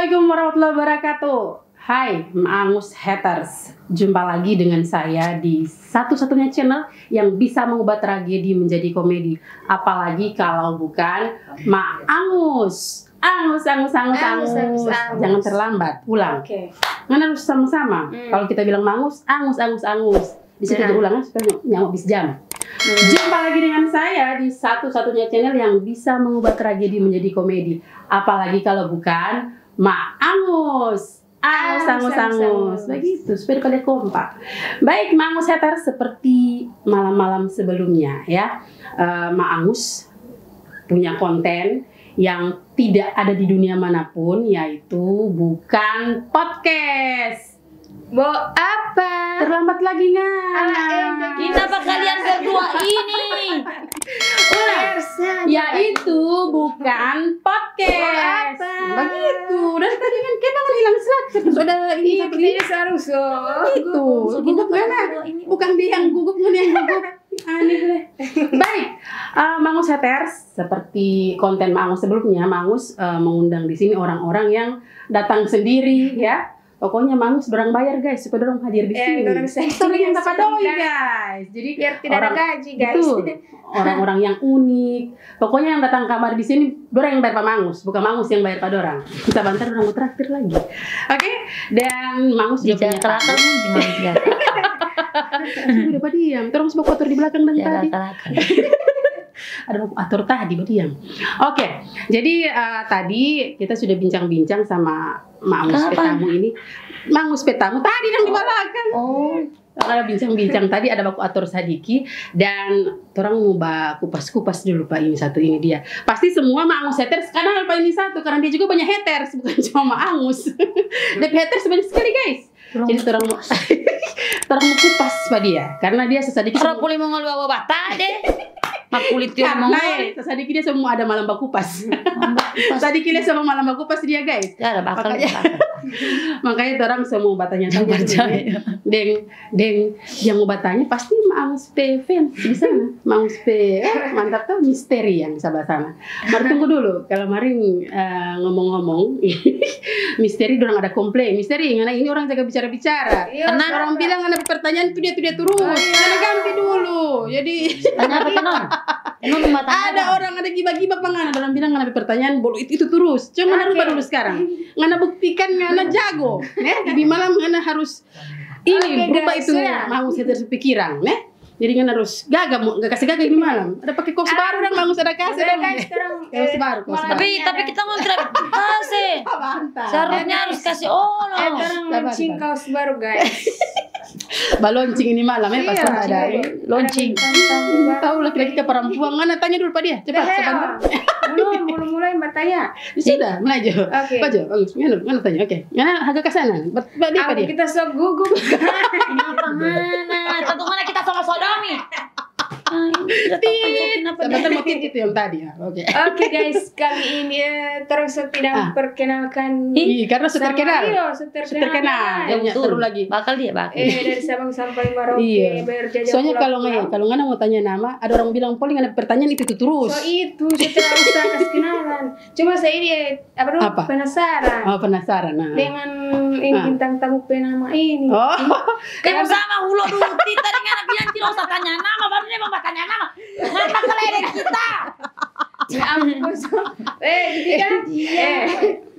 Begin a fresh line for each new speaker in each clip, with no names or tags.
Assalamualaikum warahmatullahi wabarakatuh. Hai Angus Haters, jumpa lagi dengan saya di satu-satunya channel yang bisa mengubah tragedi menjadi komedi. Apalagi kalau bukan Ma Angus. Angus. Jangan terlambat, pulang. Kan harus sama-sama. Kalau kita bilang Angus. Di situ berulang supaya nyamuk bis jam. Jumpa lagi dengan saya di satu-satunya channel yang bisa mengubah tragedi menjadi komedi. Apalagi kalau bukan Ma Angus. Angus. Begitu, supaya pada kompak. Baik, Ma Angus Hater, seperti malam-malam sebelumnya ya. Ma Angus punya konten yang tidak ada di dunia manapun, yaitu bukan podcast.
Apa?
Terlambat lagi nggak?
Kenapa kalian berdua ini?
Yaitu bukan podcast. Begitu. Dari tadi kan kita hilang selak. Sudah ini
harus
itu. Gugup mana? Bukan dia yang gugup, dia yang gugup. Aneh deh. Baik, Mangus Haters, seperti konten Mangus sebelumnya, Mangus mengundang di sini orang-orang yang datang sendiri ya. Pokoknya Mangus dorang bayar guys, supaya dorang hadir di sini. Tapi yang dapat doi guys. Jadi
biar tidak ada gaji guys.
Betul. Orang-orang yang unik. Pokoknya yang datang kamar di sini dorang yang bayar Pak Mangus, bukan Mangus yang bayar Pak dorang. Kita bantar dorang mau traktir lagi. Oke? Dan Mangus juga punya
kelakar di mana
udah Pak diam. Terus bawa kotor di belakang dan tadi. Ada atur tadi berdiam. Oke, jadi tadi kita sudah bincang-bincang sama Mangus Petamu ini. Mangus Petamu tadi yang di belakang. Ada bincang-bincang tadi, ada baku atur Sadiki, dan orang mau kupas-kupas dulu Pak, ini satu ini dia. Pasti semua Mangus haters karena Pak ini satu, karena dia juga banyak haters, bukan cuma Mangus. Dia haters banyak sekali guys. Jadi orang mau kupas Pak dia, karena dia sesadiki.
Orang boleh mau ngeluar bata deh. Makulit dia mau
Sadiki dia semua ada malam bakupas. Sadiki dia semua malam bakupas dia guys.
Ya ada bakal.
Makanya orang semua batanya tahu Deng yang mau batanya pasti Mangus P fans di sana. Mangus P mantap tuh, misteri yang di sebelah sana. Mari tunggu dulu, kalau mari ngomong-ngomong misteri dorang ada komplain. Misteri karena ini orang jaga bicara-bicara. Karena orang bilang ada pertanyaan itu dia terus. Karena ganti dulu. Jadi
tanya apa tenon?
Ada orang ada gibah-gibah pengen, orang bilang ngana pertanyaan bolu itu terus. Cuma ngana rubah dulu sekarang. Ngana buktikan ngana jago. Di malam ngana harus ini berubah itu Mangus Haters pikiran, Jadi ngana harus gak kasih gagah di malam. Ada pakai kaos baru dan Mangus ada kasih dong. Kaos baru.
Tapi kita mau tidak kasih. Seharusnya harus kasih
sekarang launching kaos baru guys.
Launching ini malam ya, pasti ada launching. Tahu laki-laki ke perempuan, mana tanya dulu Pak dia, cepat sebentar.
Belum mulai bertanya.
Sudah, mulai aja. Baca, bagus. Mana tanya, oke. Mana agak ke sana. Pak dia.
Kita sok gugup.
Kenapa mana? Tentu mana kita sama sodomi.
Sebentar motif itu yang tadi ya. Oke
guys, kali ini terus tidak perkenalkan.
Iya, karena sudah terkenal.
Terkenal.
Yang seru lagi.
Bakal bakal.
Dari Sabang sampai Merauke.
Iya. Soalnya kalau nggak mau tanya nama, ada orang bilang poli nggak ada pertanyaan itu terus.
So itu setelah usah kasih kenalan. Cuma saya ini penasaran.
Penasaran.
Dengan ini bintang tamu penama ini.
Kamu sama Hulo Duti tadi nggak bilang tidak usah tanya nama, baru dia mau tanya nama. Ngapa keledek kita?
Ya ampun. Jadi kan.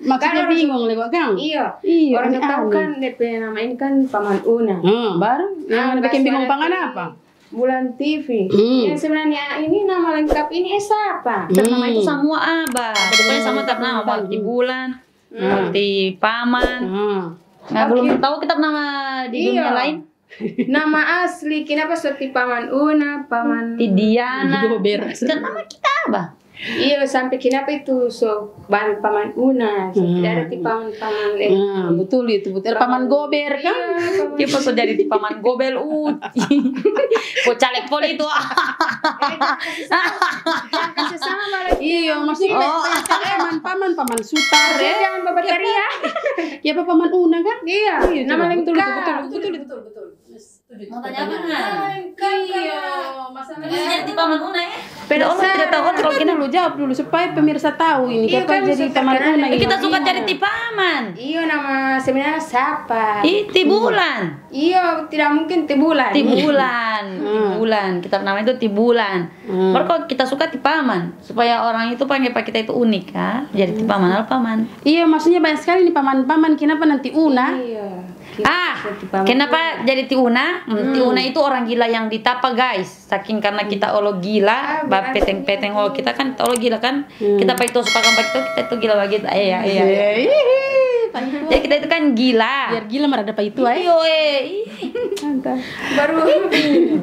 Maksudnya bingung lewat Kang.
Iya. Orang tahu kan DP nama ini kan Paman Una.
Baru. Yang bikin bingung pangan apa?
Bulan TV. Yang sebenarnya ini nama lengkap ini siapa?
Nama itu semua Abah. Pokoknya sama tiap nama, seperti Bulan, seperti Paman. Nah, belum tahu kita nama di dunia lain.
Nama asli kenapa seperti Paman Una, Paman
Diana.
Kan
nama kita Abah.
Iya, sampai kenapa itu Paman Una, tidak ada paman
betul itu Paman Gober kan?
Dia pas jadi di Paman Gobel kok caleg poli itu.
Kasih sama malah.
Iya, maksudnya paman Sutar ya.
Jangan babataria.
Ya Paman Una kan?
Iya, nama lengkap.
Betul.
Mau tanya apa nggak?
Iya, masalahnya
Jadi di paman Una ya?
Allah tidak tahu kan kalau kita dulu jawab dulu supaya pemirsa tahu ini
Iya,
kapan
kan
jadi
bisa
paman
terkenal.
Una.
Kita suka cari ti paman.
Iyo nama sebenarnya siapa?
Ti bulan.
Iyo tidak mungkin Tibulan.
Ti bulan. Ti bulan. Kita nama itu ti bulan. Baru kok kita suka ti paman supaya orang itu panggil kita itu unik ya. Jadi ti paman al paman.
Iya, maksudnya banyak sekali nih paman-paman. Kenapa nanti Una?
Iya.
Kenapa jadi ti Una? Ti Una itu orang gila yang ditapa guys. Saking karena kita olo gila, bab peteng-peteng olo kita kan olo gila kan. Kita pakai itu suka pakai itu kita itu gila begitu. Iya. Jadi kita itu kan gila.
Biar gila marah dapat itu ay.
Iyo
Baru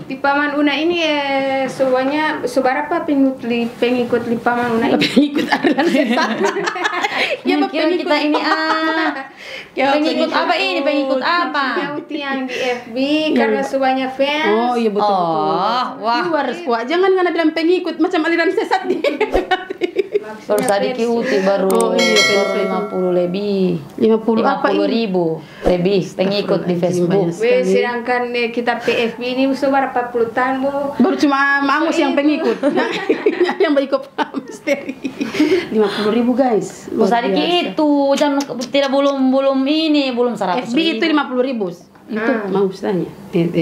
di Paman Una ini semuanya seberapa pengikut di Paman Una ini?
Pengikut Arlan sesat. Ya,
kira kita ini pengikut apa ini? Pengikut apa?
Yang di FB karena semuanya fans.
Oh iya betul.
Wah.
Luar kuat. Jangan karena bilang pengikut macam aliran sesat dia.
Baru sedikit uti baru 50 lebih.
50 apa
50
ini?
ribu lebih pengikut di Facebook.
Sedangkan kita PFB ini seberapa puluh tahun bu?
Baru cuma Angus yang pengikut. Yang berikut misteri. 50.000 guys.
Sedikit itu jangan tidak belum ini belum 100
FB itu 50.000. Itu mau tanya.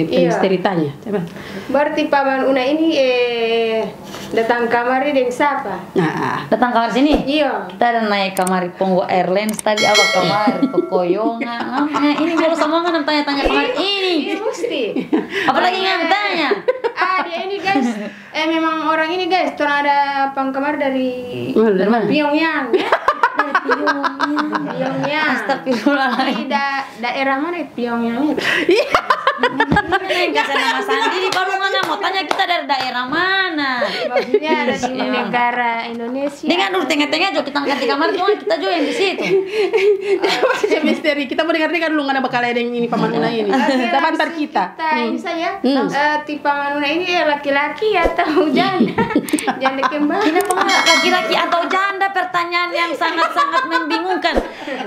Misteri tanya. Coba.
Berarti Paman Una ini datang kamari dengan siapa?
Nah,
datang kamar sini.
Iya.
Kita ada naik kamar Pongo Airlines tadi apa kamar kekoyongan. Ini baru sama kan tanya-tanya kamar ini.
Iya mesti.
Apalagi nggak tanya.
Dia ini guys, memang orang ini guys, tuh ada pangkamar dari
dari mana?
Pyongyang ya. Pyongyang.
Astagfirullahaladzim.
Di daerah mana Pyongyang itu?
Kasih nama sendiri baru mana mau tanya kita dari daerah mana.
Maksudnya ada di negara Indonesia.
Dengan dulu tengah-tengah juga kita angkat di kamar tuh kita juga yang di situ.
Macam misteri. Kita mau dengar-dengar dulu nggak ada bakal ada yang ini Paman Una ini. Kita bantar kita.
Ini saja. Tipe Paman Una ini laki-laki atau janda? Janda kembar.
Kenapa nggak laki-laki atau janda? Pertanyaan yang sangat-sangat membingungkan.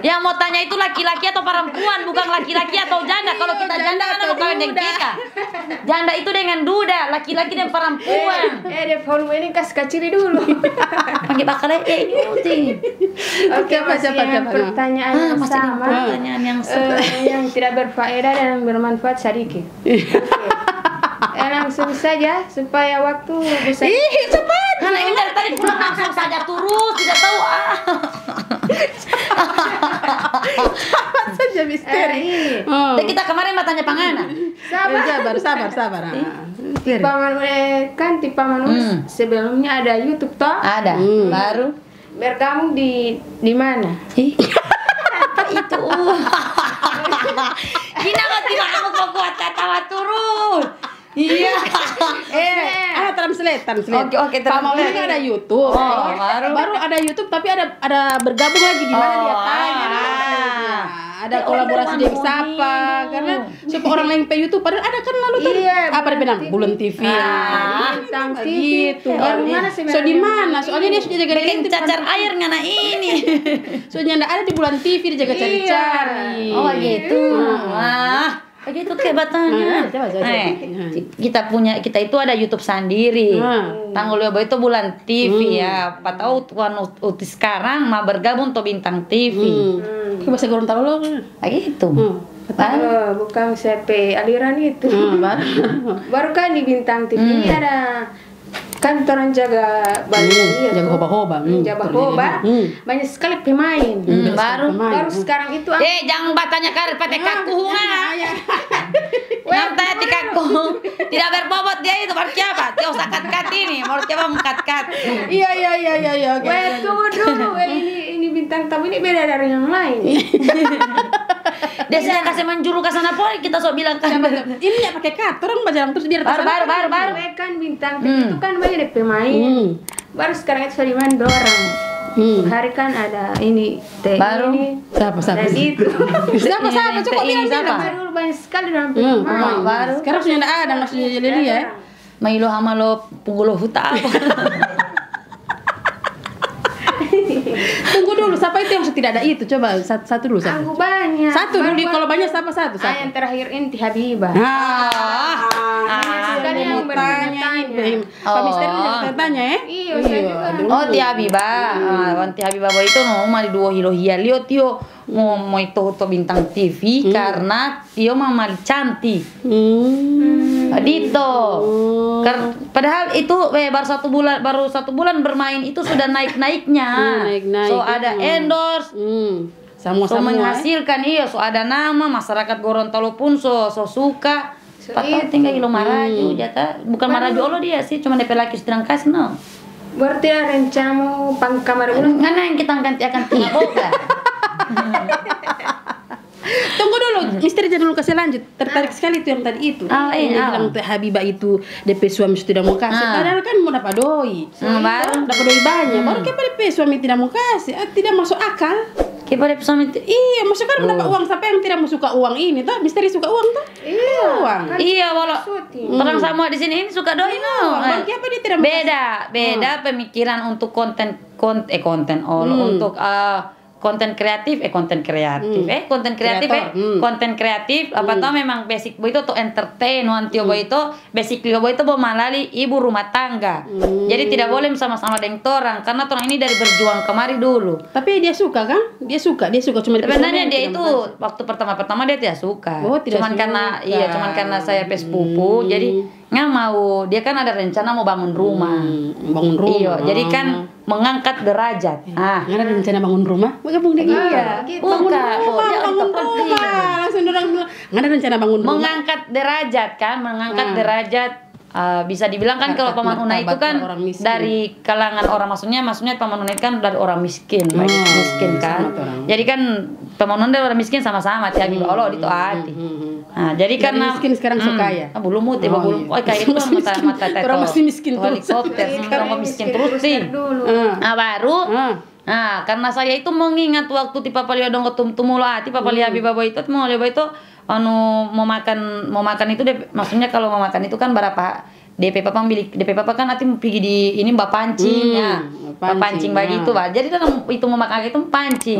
Yang mau tanya itu laki-laki atau perempuan, bukan laki-laki atau janda. Kalau kita janda kan mau kawin dengan kita. Janda itu dengan duda, laki-laki dan perempuan.
Di volume ini kasih kecil dulu.
Pakai bakalnya ini uti.
Oke, masih dengan pertanyaan yang
masih dengan
sama.
pertanyaan yang
Yang tidak berfaedah dan bermanfaat sedikit. Langsung saja supaya waktu bisa.
Cepat.
Karena ini dari tadi pulang langsung saja terus, tidak tahu
Saja misteri.
Dan kita kemarin mau tanya pangana.
Sabar.
Paman kan di Paman sebelumnya ada YouTube toh?
Ada, baru.
Bergabung di mana?
Apa itu? Kenapa tidak aku kuat ketawa turun? Iya.
Translate.
Oke,
Paman Una
translate.
ada YouTube.
Baru
ada YouTube tapi ada bergabung lagi di mana dia tanya. Ada kolaborasi dengan siapa karena supaya orang lain pe YouTube padahal ada kan lalu tuh. Apa dia bilang Bulan TV.
Bintang TV.
Gitu.
Baru mana
So di mana? Soalnya dia sudah jaga
bikin cacar air ngana ini.
soalnya enggak ada di Bulan TV dia jaga cari-cari.
Oh gitu. Wah. Begitu kehebatannya. Kita itu ada YouTube sendiri. Tanggul Yobo itu Bulan TV ya. Apa tahu Tuan Uti sekarang mau bergabung tuh Bintang TV.
Bahasa Gorontalo lo.
Begitu.
Bukan CP aliran itu. Baru kan di Bintang TV ini ada kan orang jaga Bali
jaga hoba-hoba.
Banyak sekali pemain.
Baru
sekarang itu
jangan batanya karet pakai kaku Yang tanya tikaku tidak berbobot dia itu baru siapa? Dia usah kat ini, mau coba mengkat-kat.
Iya.
Tunggu dulu. Ini Bintang Tamu ini beda dari yang lain.
Dia sedang kasih menjuru ke sana pun kita sok bilang kan.
Ini ya pakai kat, orang baca terus biar
baru.
Kan Bintang TV itu kan banyak pemain. Baru sekarang itu sudah main 2 orang. Hari kan ada ini
baru
ini.
Siapa?
Dan itu.
Siapa? Coba bilang
Baru banyak sekali dalam pemain.
Baru.
Sekarang sudah enggak ada, maksudnya jadi ya.
Mailo hama lo punggulo huta apa?
Tunggu dulu, siapa itu yang tidak ada itu? Coba satu dulu.
Aku banyak.
Satu dulu, kalau banyak siapa satu?
Yang terakhir Inti Habibah.
Sekali yang bertanya. Pak Misteri bertanya ya?
Iya, saya juga.
Oh, Ti Habibah. Ti Habibah itu nomor di dua hilo hia lihat tio mau itu bintang TV karena tio mama cantik. Dito. Padahal itu baru satu bulan bermain itu sudah naik-naiknya. So ada endorse. So menghasilkan so ada nama masyarakat Gorontalo pun so suka. Patah tinggal hilo Maraju jata. Bukan Maraju Allah dia sih, cuma DP laki sedang kasih no.
Berarti ada rencana mau kamar ulang?
Karena yang kita ganti akan tinggal boga.
Tunggu dulu, misteri dulu kasih lanjut. Tertarik sekali itu yang tadi itu. Dia bilang Habibah itu DP suami sudah mau kasih. Padahal kan mau dapat doi. Baru dapat doi banyak. Baru kepada DP suami tidak mau kasih. Tidak masuk akal.
Kepada suami itu.
Iya, maksudnya kan mendapat uang. Siapa yang tidak mau suka uang ini toh? Misteri suka uang toh?
Iya.
Uang.
Iya, walau orang sama di sini ini suka doi no.
Apa dia tidak mau
beda pemikiran untuk konten untuk konten kreatif konten kreatif apa tau memang basic boy itu tuh entertain wantio boy itu basic boy itu melalui ibu rumah tangga jadi tidak boleh sama-sama dengan orang karena orang ini dari berjuang kemari dulu
tapi dia suka kan dia suka cuma
sebenarnya dia itu waktu pertama dia tidak suka cuman karena saya sepupu jadi nggak mau dia kan ada rencana mau bangun rumah iya jadi kan mengangkat derajat
nggak ada rencana bangun rumah gabung deh iya bangun rumah langsung orang bilang nggak ada rencana bangun rumah
mengangkat derajat bisa dibilang kan kalau Paman Una itu kan dari kalangan orang maksudnya Paman Una itu kan dari orang miskin kan jadi kan Paman Una dari orang miskin sama-sama Ti Habibah Allah itu hati jadi karena
miskin sekarang suka ya
belum kayak itu mata
orang masih miskin
orang miskin terus sih baru karena saya itu mengingat waktu ti Papa Lia dong tumulu ti Papa Lia Habibah itu mau Habibah itu mau makan itu maksudnya kalau mau makan itu kan berapa DP Papa kan nanti pergi di ini mbak pancing pancing begitu jadi dalam itu mau makan itu pancing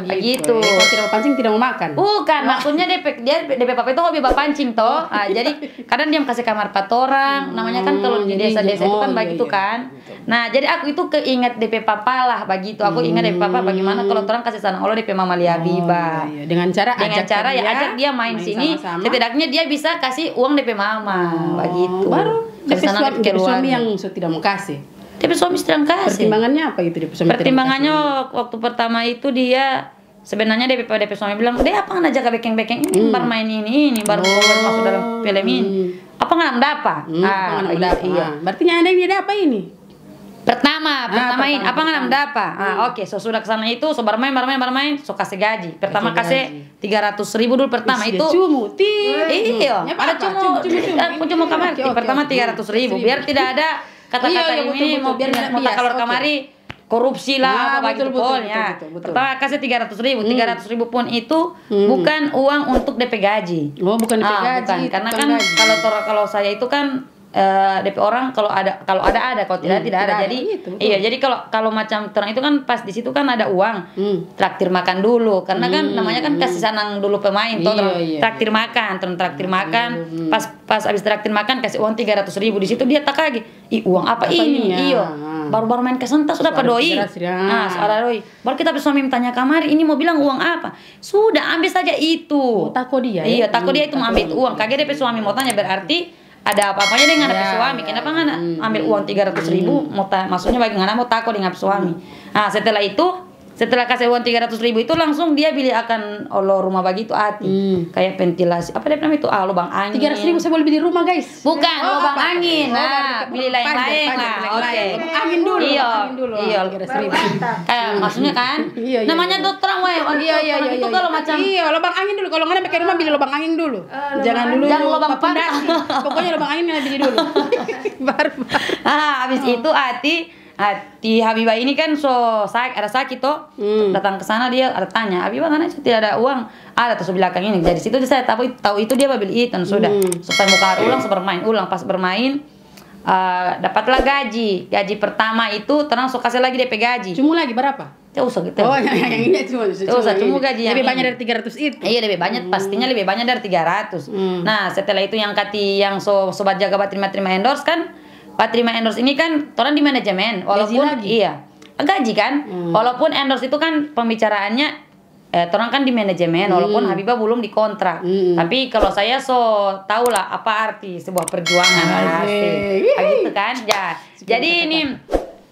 begitu
kalau tidak mau pancing tidak mau makan
bukan maksudnya DP Papa itu hobi pancing toh jadi kadang dia kasih kamar 4 orang namanya kan kalau di desa-desa itu kan begitu kan nah jadi aku itu keinget DP Papa lah begitu aku ingat DP Papa bagaimana kalau orang kasih sana Allah DP Mama Lia Habibah
dengan cara
ajak dia main sini setidaknya dia bisa kasih uang DP Mama begitu
baru DP suami yang tidak mau kasih
DP suami sedang kasih
pertimbangannya apa itu DP suami
pertimbangannya waktu pertama itu dia sebenarnya DP suami bilang dia apa nggak jaga bekeng-bekeng ini baru main ini baru masuk dalam film ini apa nggak dapat
iya berarti ada dia apa ini
pertama ini apa nggak dapat oke so sudah kesana itu so bermain so kasih gaji pertama kasih 300.000 dulu pertama itu iya ada cuma kamar pertama 300.000 biar tidak ada kata-kata ini mau keluar kamari korupsi lah apa begitu pokoknya pertama kasih 300.000 pun itu bukan uang untuk DP gaji
bukan DP gaji
karena kan kalau saya itu kan DP orang kalau ada kalau tidak ada jadi iya jadi kalau macam terang itu kan pas di situ kan ada uang traktir makan dulu karena kan namanya kan kasih sanang dulu pemain traktir makan pas habis traktir makan kasih uang 300.000 di situ dia tak lagi uang apa ini iya baru main kesentas sudah pedoi ada doi baru kita suami tanya kamari ini mau bilang uang apa sudah ambil saja itu
tako dia
tako dia itu mau ambil uang kaget DP suami mau tanya berarti ada apa-apanya dia nggak ada suami kenapa nggak ambil uang 300.000 maksudnya bagaimana mau takut dengan suami setelah kasih uang 300.000 itu langsung dia pilih akan rumah begitu kayak ventilasi apa dia namanya itu lubang angin
300.000 saya boleh beli rumah guys
bukan lubang angin pilih lain-lain lah oke
angin dulu
iya maksudnya kan namanya dokter itu kalau macam
lubang angin dulu kalau nggak pakai rumah beli lubang angin dulu jangan
lubang
pondasi pokoknya lubang angin yang beli dulu baru
habis itu Ti Habibah ini kan ada sakit toh datang ke sana dia ada tanya Habibah karena tidak ada uang ada tuh belakang ini dari situ saya tahu itu dia beli itu sudah selesai muka ulang bermain pas bermain dapatlah gaji pertama itu terang kasih lagi DP gaji
cuma lagi berapa
Tidak usah gitu.
Oh, yang ini cuma
gaji yang
lebih banyak
ini.
dari 300 itu.
Iya, lebih banyak, pastinya lebih banyak dari 300. Nah, setelah itu yang sobat jaga terima endorse kan, terima endorse ini kan orang di manajemen, walaupun gaji kan, walaupun endorse itu kan pembicaraannya orang kan di manajemen, walaupun Habibah belum dikontrak. Tapi kalau saya tahu lah apa arti sebuah perjuangan. Gitu kan. Ya. Jadi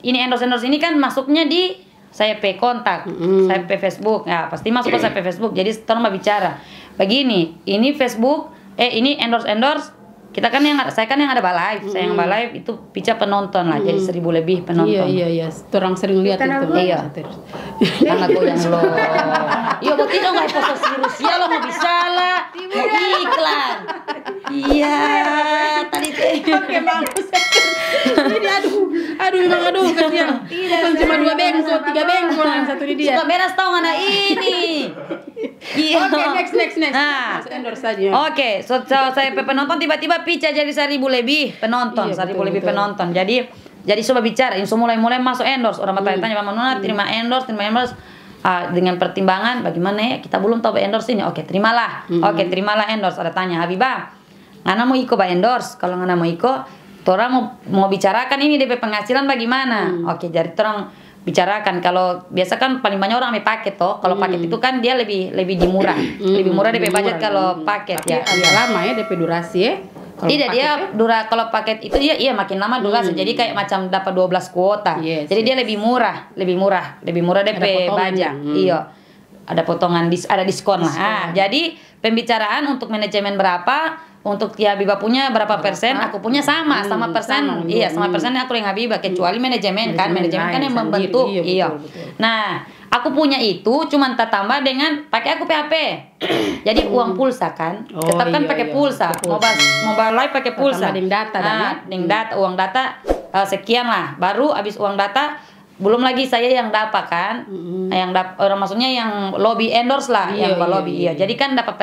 ini endorse ini kan masuknya di saya kontak, saya Facebook, ya pasti masuk ke saya Facebook. Jadi setelah mau bicara, begini, ini Facebook, ini endorse, kita kan saya kan yang ada live, saya yang live itu pica penonton lah, jadi 1.000 lebih penonton.
Iya, orang sering lihat itu.
Iya, karena goyang lo. Iya, betul dong nggak posisi Rusia lo mau bisa lah, iklan. Iya, tadi
Oke, bagus. Ini aduh kasihan. Bukan cuma 2 bengkok, 3 bengkok yang satu di dia.
Suka beres tau nggak ini.
Oke, next.
Nah,
Endorse saja.
Oke, saya penonton tiba-tiba pica jadi 1.000 lebih penonton, 1.000 lebih penonton. Jadi coba bicara, mulai masuk endorse. Orang bertanya-tanya Mama Nona terima endorse. Dengan pertimbangan bagaimana ya, kita belum tahu endorse ini. Oke, terimalah. Oke, terimalah endorse. Ada tanya, Habibah, ngana mau iko endorse? Kalau ngana mau iko, orang mau bicarakan ini DP penghasilan bagaimana? Oke, jadi orang bicarakan. Kalau biasa kan paling banyak orang ambil paket toh. Kalau paket itu kan dia lebih dimurah. Lebih murah DP budget kalau paket.
Tapi agak lama ya DP durasi ya.
Tidak, dia kalau paket itu iya makin lama durasi. Jadi kayak macam dapat 12 kuota. Jadi dia lebih murah DP budget. Iya. Ada potongan ada diskon lah. Jadi pembicaraan untuk manajemen berapa, untuk Habibah punya berapa persen, aku punya sama persen. Iya, sama persennya aku yang Habibah, kecuali manajemen kan yang membentuk. Iya. Nah, aku punya itu cuman tambah dengan pakai aku PHP. Jadi uang pulsa kan, tetap kan pakai pulsa. Mobile live pakai pulsa. Uang data sekian lah. Baru habis uang data belum lagi saya yang dapat kan, orang maksudnya yang lobby endorse lah, yang lobby. Iya. Jadi kan dapat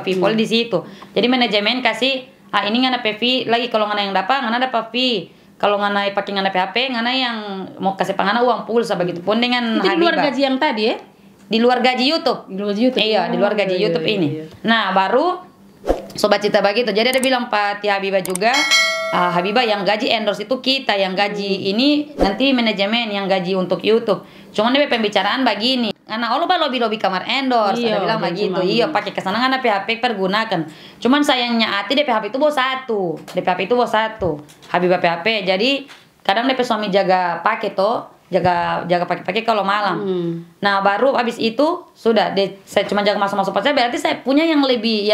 fee di situ. Jadi manajemen kasih, ini ngana fee lagi kalau ngana yang dapat, ngana dapat fee. Kalau ngana pakai ngana PHP, ngana yang mau kasih pangana uang pulsa, begitupun dengan
Habibah. Di luar gaji yang tadi ya?
Di luar gaji YouTube. Iya, di luar gaji YouTube ini. Nah, baru sobat cita begitu. Jadi ada bilang Pak Habibah juga, Habibah yang gaji endorse itu kita, yang gaji ini nanti manajemen yang gaji untuk YouTube. Cuman dia pembicaraan begini, karena lobby kamar endorse, ada bilang begitu. Iya, pakai kesana karena PHP pergunakan. Cuman sayangnya hati DP HP itu bawa satu. Habibah PHP. Jadi kadang DP suami jaga pakai toh. Jaga pakai kalau malam. Nah, baru habis itu sudah saya cuma jaga masuk pasar, berarti saya punya yang lebih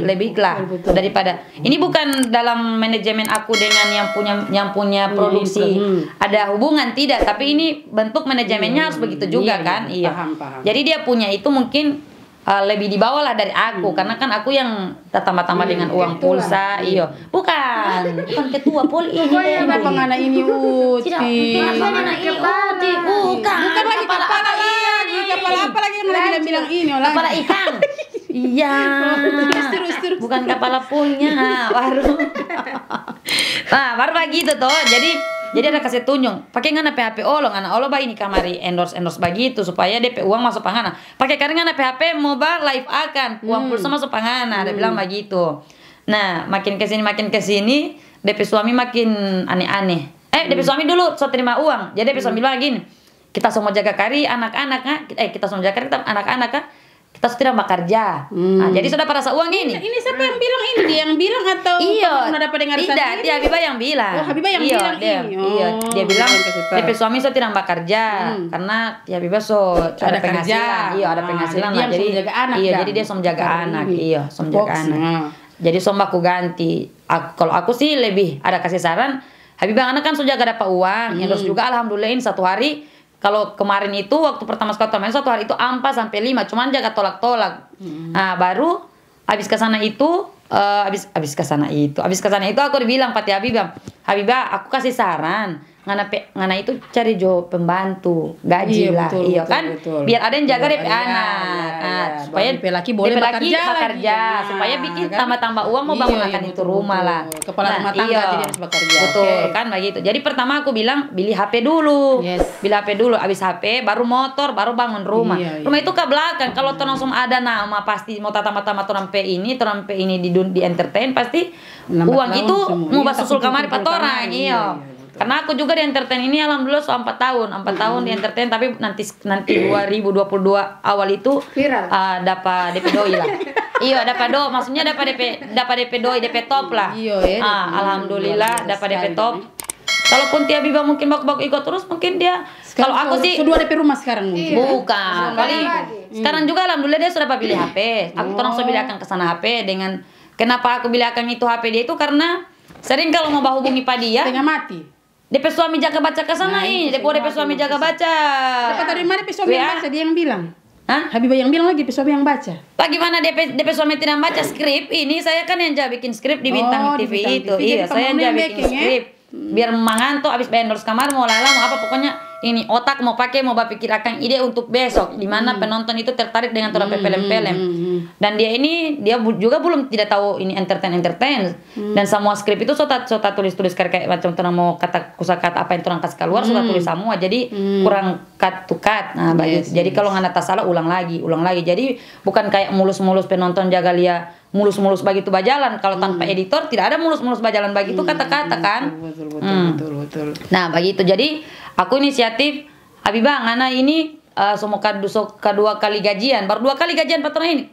lebih lah daripada ini. Bukan dalam manajemen aku dengan yang punya produksi ada hubungan, tidak, tapi ini bentuk manajemennya harus begitu juga kan. Iya.
Paham.
Jadi dia punya itu mungkin lebih di bawah lah dari aku, karena kan aku yang tambah dengan uang pulsa. Iya, bukan ketua poli ini.
Pokoknya ini Uti.
Bukan
lagi kepala apa lagi yang bilang ini orang.
Kepala ikan. Iya.
Terus.
Bukan kepala punya, baru. Nah, baru begitu toh. Jadi ada kasih tunjuk, pakai ngana PHP ngana ini kamari endorse begitu supaya DP uang masuk pangana. Pakai karena ngana PHP mobile live akan uang pulsa masuk pangana, ada bilang begitu. Nah, makin kesini DP suami makin aneh-aneh. DP suami dulu terima uang. Jadi DP suami bilang gini, kita semua jaga kari anak-anak, kita semua jaga kari anak-anak kan. Kita sudah bekerja. Nah, jadi sudah pada uang gini.
Ini siapa yang bilang ini? Dia yang bilang atau
iya,
pernah dapat dengar sendiri?
Tidak, dia Habibah yang bilang.
Oh, Habibah yang bilang ini.
Iya, dia bilang DP suami tidak bekerja karena Habibah ada penghasilan. Iya, ada penghasilan lah. Jadi
jaga anak.
Iya, jadi dia jaga anak. Iya, jaga anak. Jadi aku ganti. Kalau aku sih lebih ada kasih saran. Habibah anak kan sudah dapat uang. Terus juga alhamdulillah ini satu hari. Kalau kemarin itu waktu pertama sekali main satu hari itu 4 sampai 5, cuman jaga tolak-tolak. Nah, baru habis ke sana itu habis ke sana itu aku dibilang Habibah, aku kasih saran. ngana itu cari jo pembantu gaji lah, iya kan, biar ada yang jaga DP anak, supaya
DP laki boleh bekerja,
supaya bikin tambah-tambah uang mau bangun akan itu rumah lah.
Kepala rumah tangga jadi harus bekerja.
Betul kan begitu. Jadi pertama aku bilang beli HP dulu, beli HP dulu, habis HP baru motor, baru bangun rumah. Rumah itu ke belakang. Kalau langsung ada nama pasti mau tama-tama torampe ini di entertain pasti uang itu mau basusul kamar patorang, iya. Karena aku juga di entertain ini alhamdulillah 4 tahun di entertain, tapi nanti 2022 awal itu dapat DP doi lah. Iya, dapat do, maksudnya dapat DP doi, DP top lah. Alhamdulillah dapat DP top. Kalaupun Tia Biba mungkin baku-baku ikut terus mungkin dia kalau aku sih
sudah DP rumah sekarang mungkin.
Bukan. Sekarang juga alhamdulillah dia sudah pilih HP. Aku terus pilih akan kesana HP dengan kenapa aku pilih akan itu HP dia itu karena sering kalau mau hubungi Pak dia
tengah mati.
DP suami jaga baca ke sana ini, DP suami jaga baca.
Dapat dari mana DP suami yang baca? Dia yang bilang. Hah? Habibah yang bilang lagi DP suami yang baca.
Bagaimana DP suami tidak baca skrip? Ini saya kan yang bikin skrip di Bintang TV itu. Iya, saya yang bikin skrip. Biar mengantuk habis endorse kamar mau lala mau apa pokoknya ini otak mau pakai mau berpikir akan ide untuk besok di mana penonton itu tertarik dengan turun film-film. Dan dia juga belum tidak tahu ini entertain dan semua skrip itu sota tulis kayak macam orang mau kata apa yang orang kasih keluar sudah tulis semua jadi kurang cut to cut. Nah begitu. Jadi kalau nggak ada salah ulang lagi. Jadi bukan kayak mulus-mulus penonton jaga lia mulus-mulus begitu berjalan. Kalau tanpa editor tidak ada mulus-mulus berjalan begitu kata-kata kan. Betul. Nah begitu. Jadi aku inisiatif Habibah ngana ini semua kedua kali gajian, baru 2 kali gajian patron ini.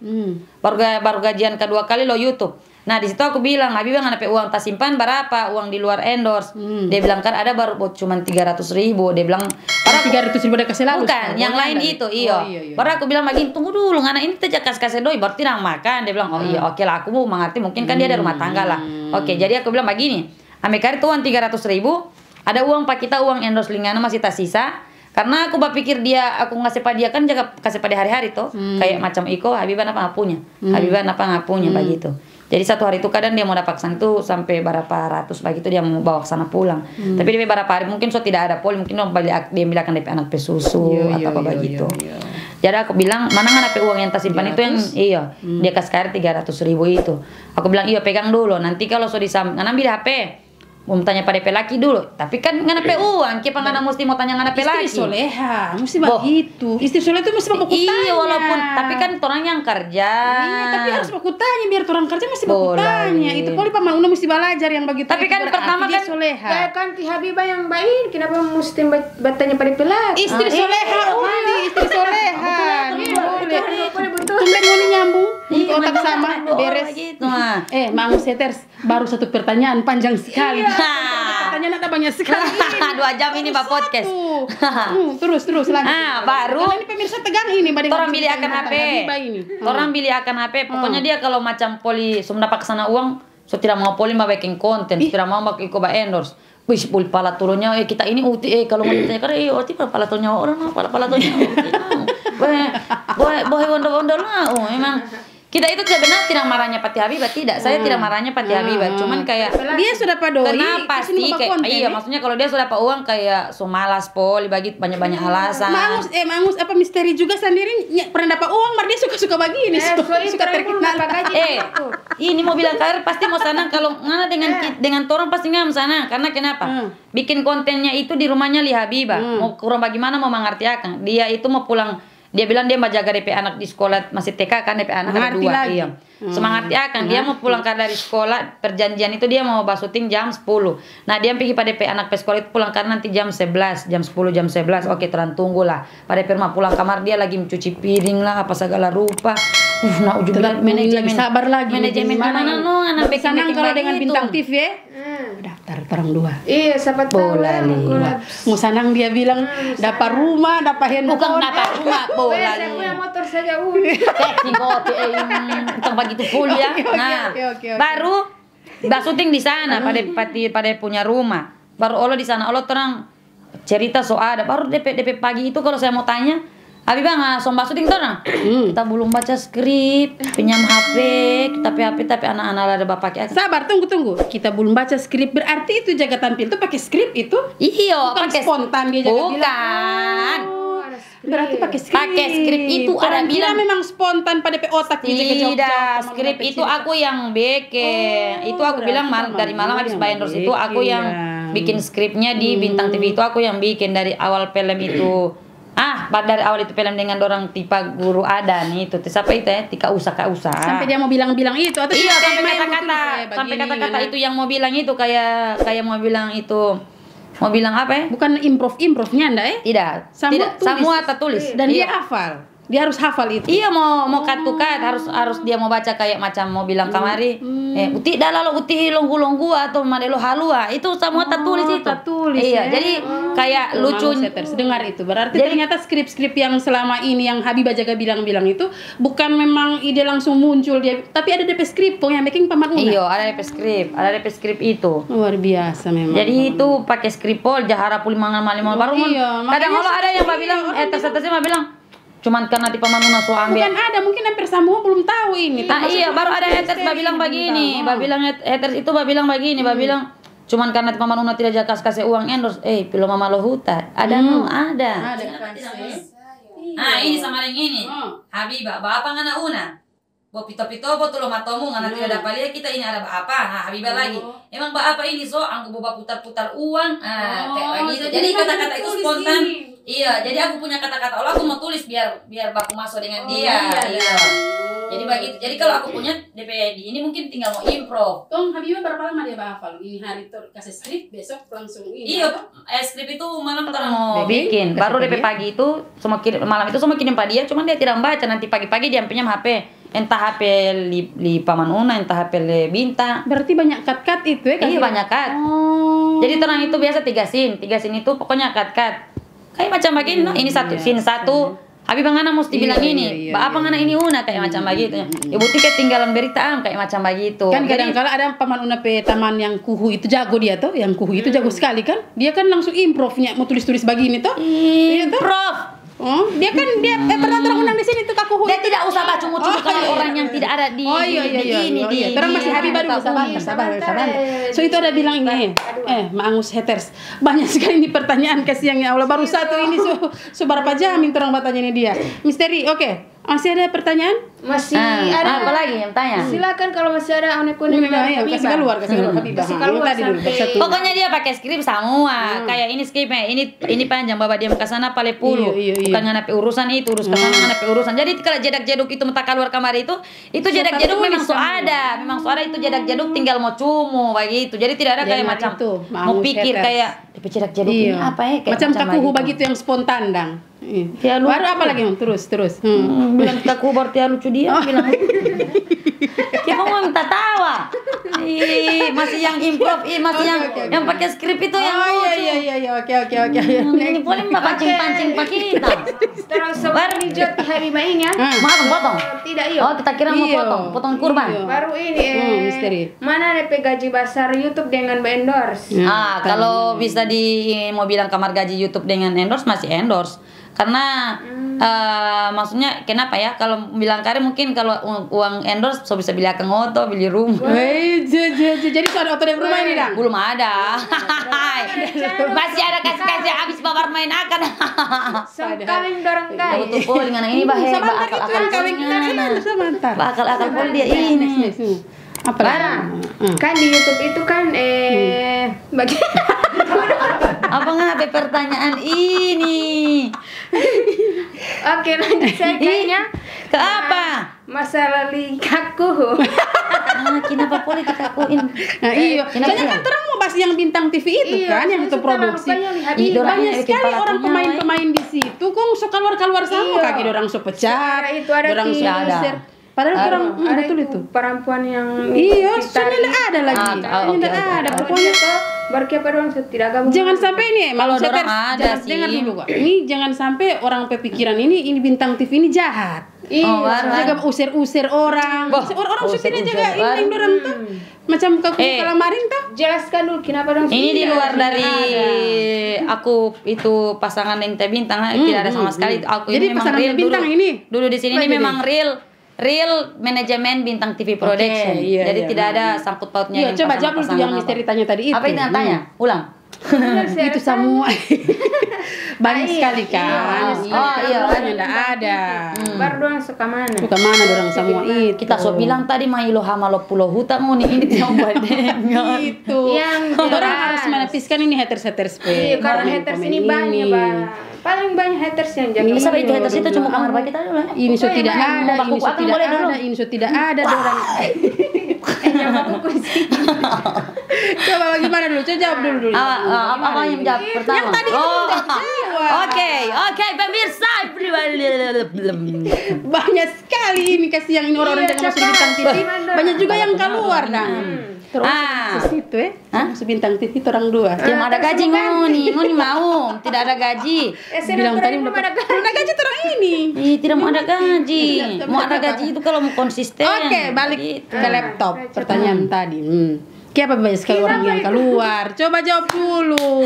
Baru gajian kedua kali lo YouTube. Nah di situ aku bilang Habibah ngana uang tas simpan berapa uang di luar endorse. Dia bilang kan ada baru cuma 300.000. Dia bilang
300.000 udah kasih lalu.
Bukan, yang lain itu iya. Baru aku bilang lagi tunggu dulu ngana ini teh kasih doi baru tidak makan. Dia bilang oh iya oke lah aku mau mengerti mungkin kan dia ada rumah tangga lah. Oke jadi aku bilang begini. Amekari tuh uang 300.000 ada uang pak kita uang endorse lingana masih tersisa. Karena aku berpikir aku ngasih pada dia kan jaga kasih pada hari-hari tuh kayak macam Iko Habibah apa ngapunya begitu. Jadi satu hari itu kadang dia mau dapat sana tuh sampai berapa ratus begitu dia mau bawa ke sana pulang. Tapi dia berapa hari mungkin tidak ada poli mungkin dia bilang DP anak pesusu atau apa begitu. Jadi aku bilang mana nggak uang yang tersimpan itu yang dia kasih 300.000 itu. Aku bilang iya pegang dulu nanti kalau sudah ambil HP. Mau tanya pada DP laki dulu, tapi kan nggak uang, kita nggak mesti mau tanya nggak laki.
Istri soleha, mesti begitu. Istri soleha itu mesti baku tanya.
Iya walaupun, tapi kan orang yang kerja.
Iya, tapi harus baku tanya biar orang kerja mesti baku tanya. Itu poli paman Una mesti belajar yang begitu.
Tapi kan pertama kan
soleha. Ya kan Ti Habibah yang baik, kenapa mesti bertanya pada DP laki?
Istri soleha, istri soleha. Tumben ini nyambung, otak sama, beres. Mangus Haters, baru satu pertanyaan panjang sekali. Pertanyaan ada banyak sekali.
2 jam ini Pak podcast.
Terus lanjut.
Baru.
Karena ini pemirsa tegang ini.
Orang pilih akan HP. Orang pilih akan HP. Pokoknya dia kalau macam poli sudah dapat kesana uang, so tidak mau poli mau bikin konten, tidak mau pakai iko endorse. Wih, pul pala turunnya kita ini uti kalau mau ditanya karena uti pala turunnya orang pala turunnya. Boy ondol lah. Emang kita itu sebenarnya tidak marahnya Pati Habibah tidak. Saya tidak marahnya Pati Habibah. Cuman kayak
dia sudah padoi.
Kenapa sih kayak iya maksudnya kalau dia sudah dapat uang kayak so malas poli bagi banyak alasan.
Mangus apa misteri juga sendiri pernah dapat uang, mar dia suka begini. Suka terkenal gaji.
Ini mau bilang karir pasti mau sana kalau ngana dengan orang pasti ngam sana karena kenapa? Bikin kontennya itu di rumahnya Li Habibah. Mau kurang bagaimana mau mengerti akan. Dia itu mau pulang. Dia bilang dia mau jaga DP anak di sekolah masih TK kan DP anak ada 2 iya. Semangat ya kan dia mau pulang dari sekolah perjanjian itu dia mau basuting jam 10. Nah dia pergi pada DP anak sekolah itu pulang karena nanti jam 11, jam 10, jam 11. Oke terang tunggulah. Pada DP rumah pulang kamar dia lagi mencuci piring lah apa segala rupa. Nah ujung-ujungnya manajemen
sabar lagi.
Manajemen mana no anak
senang kalau dengan bintang TV ya. Daftar terang 2.
Iya, sahabat bola.
Mau sanang dia bilang dapat rumah, dapat handphone.
Bukan dapat rumah, bola.
Saya punya motor saja
Tentang begitu full ya. Nah, baru syuting di sana pada punya rumah. Baru Allah di sana Allah terang cerita soal ada baru DP pagi itu kalau saya mau tanya Abi bang, somba syuting tuh nah. Kita belum baca skrip, pinjam HP, tapi anak-anak ada bapak.
Sabar, tunggu. Kita belum baca skrip, berarti itu jaga tampil tuh pakai skrip itu?
Iya,
pakai spontan dia jaga bilang.
Bukan.
Berarti pakai skrip.
Pakai skrip itu ada bilang
memang spontan pada otak
tidak. Skrip itu aku yang bikin. Itu aku bilang dari malam habis bayar endorse itu aku yang bikin skripnya di Bintang TV itu aku yang bikin dari awal film itu. Dari awal itu film dengan dorang tipe guru ada nih itu siapa itu ya Tika Usa.
Sampai dia mau bilang itu atau
iya sampai kata-kata itu yang mau bilang itu kayak mau bilang itu mau bilang apa ya?
Bukan improvnya enggak ya?
Tidak. Semua tertulis
dan dia hafal. Dia harus hafal itu.
Iya mau cut to cut harus dia mau baca kayak macam mau bilang kamari uti dalalo uti longgu atau madelo halua itu semua tertulis itu.
Tertulis.
Iya, jadi kayak lucu
dengar itu. Berarti ternyata skrip-skrip yang selama ini yang Habibah Jaga bilang itu bukan memang ide langsung muncul dia, tapi ada DP skrip yang bikin Paman Una.
Iya, ada DP skrip itu.
Luar biasa memang.
Jadi itu pakai skrip pol jahara puli mangan malimol baru kadang kalau ada yang bilang terus mah bilang cuman karena di Paman Una so ambil.
Bukan ada, mungkin hampir semua belum tahu ini.
Iya, baru ada haters bilang begini. Bilang haters itu bilang begini, bilang cuman karena di Paman Una tidak kasih uang endorse. Pilih Mama Lohuta. Ada. Ini sama yang ini. Habibah, bapak ngana Una. Bo pito-pito bo tulo matomu ngana tidak dapat lihat kita ini ada apa. Habibah lagi. Emang apa ini angku boba putar-putar uang. Kayak gitu. Jadi kata-kata itu spontan. Iya, jadi aku punya kata-kata aku mau tulis biar baku masuk dengan dia. Iya. Jadi begitu. Jadi kalau aku punya DP ini mungkin tinggal mau improv.
Tong Habibah berapa lama dia hafal? Ini hari itu kasih skrip, besok langsung ini.
Iya, skrip itu malam terang mau bikin. Baru DP pagi itu malam itu semua kirim pada dia, cuman dia tidak membaca. Nanti pagi-pagi dia pinjam HP. Entah HP li Paman Una, entah HP li Bintang.
Berarti banyak cut itu ya?
Iya, banyak cut. Jadi terang itu biasa 3 scene itu pokoknya cut. Kayak macam begini, ini scene satu. Habibah ngana mesti bilang ini, apa ngana ini Una kayak macam begitu. Ibu tiket tinggalan berita kayak macam begitu.
Kan kadang-kala ada Paman Una taman yang kuhu itu jago dia tuh, yang kuhu itu jago sekali kan. Dia kan langsung improvnya mau tulis-tulis begini tuh.
Improv.
Dia pernah terang undang di sini tuh Kak Kuhu.
Dia tidak usah baca kayak orang yang tidak ada di ini.
Terang masih Habibah dulu sabar. So itu ada bilang ini, Maangus haters. Banyak sekali ini pertanyaan kasihan ya Allah baru satu ini so berapa jam terang bertanya dia. Misteri, oke. Masih ada pertanyaan?
Masih ada.
Apa lagi yang tanya?
Silakan kalau masih ada unek-unek.
Kasih keluar Habibah.
Pokoknya dia pakai skrip semua. Kayak ini skripnya, ini panjang bapak dia ke sana pale puluh. Bukan nganapi urusan itu, urus ke sana nganapi urusan. Jadi kalau jedak-jeduk itu mata keluar kamar itu jedak-jeduk memang so ada. Memang so ada itu jedak-jeduk tinggal mau cumu begitu. Jadi tidak ada kayak macam mau pikir kayak jedak-jeduk ini apa ya kayak
macam Kakuhu begitu yang spontan dang.
Ya,
baru apa lagi terus
bilang Kakuhu berarti lucu dia bilang kita mau minta tawa masih yang improv masih yang pakai skrip itu yang lucu
iya oke
ini boleh mbak pancing pak kita
terus baru dijot Habibah ini ya
maaf potong
tidak
kita kira mau potong kurban
baru ini
misteri
mana DP gaji besar YouTube dengan endorse
kalau bisa mau bilang kamar gaji YouTube dengan endorse masih endorse karena maksudnya kenapa ya kalau bilang karir mungkin kalau uang endorse so bisa beli akang oto beli rumah.
Jadi so ada oto di rumah ini dong?
Belum ada. Masih ada kasih habis babar main akan.
Kawin dorong guys.
Betul pol dengan ini bah akal pol dia ini.
Apa
kan di YouTube itu kan
apa nggak pertanyaan ini?
Oke lanjut saya kayaknya
ke apa?
Masalah Kakuhu.
Kenapa politik akuin?
Iya. Soalnya kan terang mau bahas yang Bintang TV itu kan yang itu produksi. Banyak sekali orang pemain-pemain di situ kok so keluar sama kaki orang so pecat, orang so usir. Padahal orang betul itu
perempuan yang
soalnya ada lagi. Tidak ada pokoknya
Baru apa dong tidak gabung.
Jangan sampai nih,
Kalau
manusia
dorang ada
jangan
sih.
dengar dulu Kak. Ini jangan sampai orang pikiran ini bintang TV ini jahat.
Oh, baru.
Jaga usir-usir orang.
Wah,
Orang susahnya
usir-usir.
jaga ini yang dorang tuh. Macam buka kalamarin tuh.
Jelaskan dulu kenapa dong.
Ini di luar dari aku itu pasangan yang teh bintang tidak ada sama sekali. Aku
Jadi
ini memang
pasangan
real
bintang
dulu.
ini?
Dulu di sini
Apa
ini
jadi?
memang real manajemen Bintang TV Production.
iya,
Jadi
iya.
tidak ada sangkut pautnya.
Iya, coba jawab dulu yang misteri tanya tadi itu.
Apa itu yang tanya? Ulang.
Itu semua banyak sekali kan.
iya.
Tidak ada.
Baru doang suka mana?
Bukan mana dorang semua itu.
Kita so bilang tadi Mailo hama lo pulau hutang ini tidak dengar.
Itu.
Yang
Orang
jelas.
harus menepiskan ini haters
Iya, karena haters ini banyak, Pak. Paling banyak haters yang jaga.
Bisa itu haters itu cuma kamar bagi kita dulu.
Ini so tidak ada,
Mau baku
ini so
akan
tidak
boleh dulu.
ada, ini so tidak ada dorang. Coba bagaimana dulu? Coba jawab dulu.
Apa yang jawab pertama?
Yang tadi itu jawab.
Oke, pemirsa.
Banyak sekali ini kasih yang ini orang-orang yang masuk bintang TV. Banyak juga yang keluar dan terus ke situ masuk bintang TV itu orang dua.
Yang ada gaji ngoni mau, tidak ada gaji.
Bilang tadi belum ada gaji terang ini.
Tidak mau ada gaji. Mau ada gaji itu kalau mau konsisten.
Oke, balik
Gitu.
ke laptop. Pertanyaan tadi. Kenapa banyak sekali orang yang keluar? Coba jawab dulu.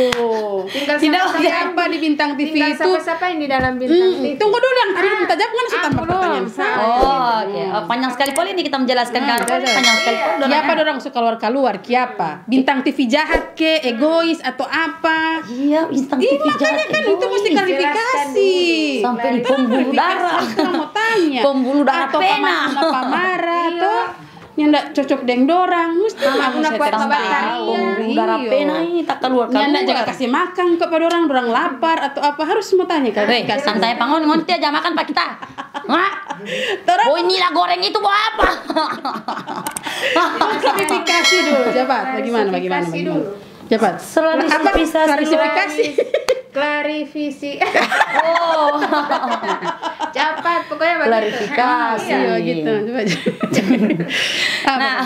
Tinggal
Tidak
siapa
siapa di bintang TV
Tinggal
itu.
siapa yang di dalam bintang TV.
Tunggu dulu yang tadi minta jawab kan sudah tambah pertanyaan.
Oh, oke. Panjang sekali poli ini kita menjelaskan kan. Panjang sekali poli.
Siapa orang suka keluar siapa? Bintang TV jahat ke, egois atau apa?
Iya, bintang TV
Makanya kan itu mesti klarifikasi.
Sampai di pembuluh darah.
Mau tanya.
Pembuluh darah
atau
pena.
pamarah atau yang ndak cocok deng dorang mesti aku
nak buat
Pembuluh darah pena ini tak keluar.
yang ndak jaga kasih makan kepada orang lapar atau apa harus mau tanya kan.
Santai pangon ngonti aja makan pak kita. Nggak. Oh inilah goreng itu mau apa?
Klarifikasi dulu, cepat. Bagaimana? Cepat. Klarifikasi.
Klarifikasi.
Oh. Cepat pokoknya begitu.
Klarifikasi.
Iya gitu. Coba.
Nah,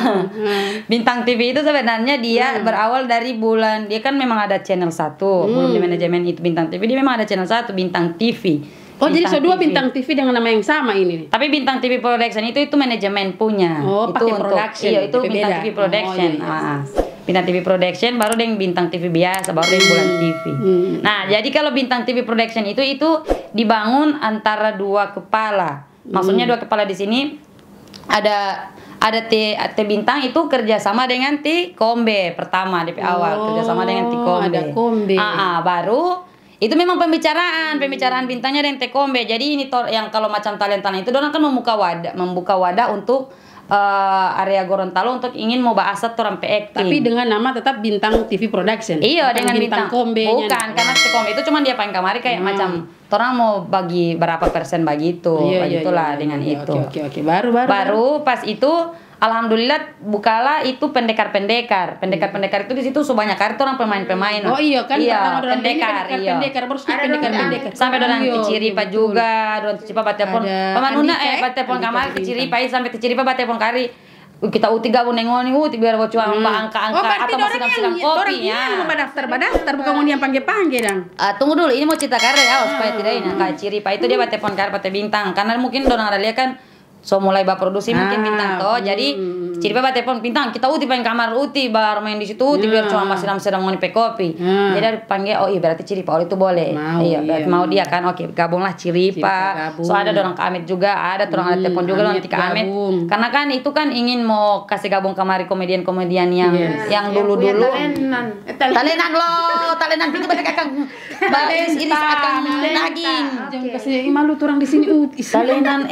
Bintang TV itu sebenarnya dia berawal dari bulan, dia kan memang ada channel 1 belum di manajemen itu Bintang TV, dia memang ada channel 1 Bintang TV.
Oh jadi dua Bintang TV dengan nama yang sama ini.
Tapi Bintang TV Production itu manajemen punya.
Oh,
itu
pakai
untuk
production.
iya itu
TV
Bintang
beda.
TV Production.
Oh, iya.
Bintang TV Production baru dengan Bintang TV biasa, baru dengan Bulan TV. Nah, jadi kalau Bintang TV Production itu dibangun antara dua kepala. Maksudnya dua kepala di sini ada T Bintang itu kerjasama dengan T Kombe pertama DP awal kerjasama dengan T Kombe.
Ada Kombe.
Baru itu memang pembicaraan Bintangnya dengan T Kombe. Jadi ini yang kalau macam talenta itu orang kan membuka wadah untuk area Gorontalo untuk ingin mau bahasa orang acting.
Tapi dengan nama tetap Bintang TV Production.
Iya, dengan Bintang
Kombe.
Bukan, karena T Kombe itu cuma dia paling kamari kayak macam orang mau bagi berapa persen begitu. Begitulah dengan itu.
Oke. Baru
pas itu alhamdulillah bukalah itu pendekar itu di situ sebanyak kartu orang pemain-pemain.
Oh iya kan
pendekar
pendekar
sampai orang Ciripa juga, orang Ciripa batepon pemanuna batepon kamar Ciripa sampai Ciripa batepon kari kita uti gabung nengoni biar bocor angka-angka atau sidang kopi ya.
Mau daftar bukan yang panggil dong.
Tunggu dulu ini mau cerita karya supaya tidak ini kayak Ciripa itu dia batepon kari bate bintang karena mungkin orang ada lihat kan so mulai produksi mungkin bintang toh jadi Ciripa batepon bintang kita uti pengen kamar uti baru main di situ uti biar cuma sedang ngoni pe kopi jadi panggil oh iya berarti Ciripa itu boleh berarti mau dia kan oke gabunglah Ciripa so ada orang Amit juga ada orang ada telepon juga nanti ke Amit karena kan itu kan ingin mau kasih gabung kamari komedian yang dulu talenan pintu banyak akan iris akan daging
jangan kasih malu orang di sini
talenan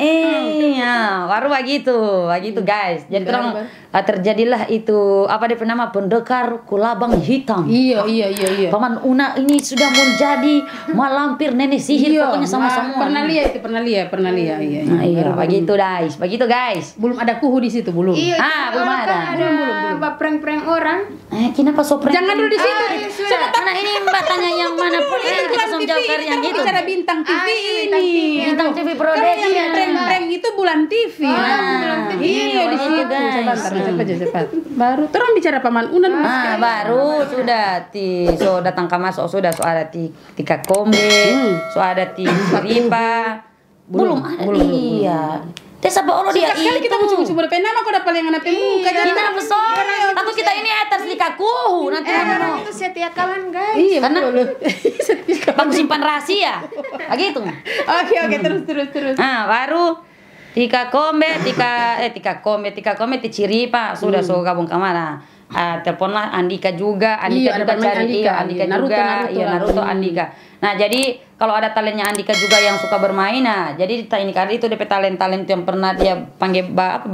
baru begitu guys. Jadi terang terjadilah itu apa dia nama pendekar kulabang hitam.
Iya.
Paman Una ini sudah menjadi malampir nenek sihir pokoknya sama semua.
Pernah lihat.
Iya. Begitu guys.
Belum ada kuhu di situ belum.
Belum ada.
Ada prank-prank orang.
Kenapa so prank?
Jangan dulu di situ.
Karena ini Mbak tanya yang mana pun kita jauh yang itu.
Bicara Bintang TV ini.
Bintang TV Production.
Prank itu bulan Bulan TV. Iya di situ. Cepat. Baru terus bicara paman Unan.
Baru sudah so datang ke masuk sudah so ada tika kombe, so ada ripa. Belum ada dia. Desa apa dia
itu? Kita mau coba nama kau dapat yang anak muka jadi
kita besar. Tapi kita ini atas likaku nanti
itu setia kawan guys.
Iya
karena bagus simpan rahasia. Begitu.
Oke terus.
Baru tika kombe ti ciripa sudah so gabung kamar. Teleponlah Andika juga cari Naruto Andika. Nah jadi kalau ada talentnya Andika juga yang suka bermain, nah jadi ini karena itu DP talent yang pernah dia panggil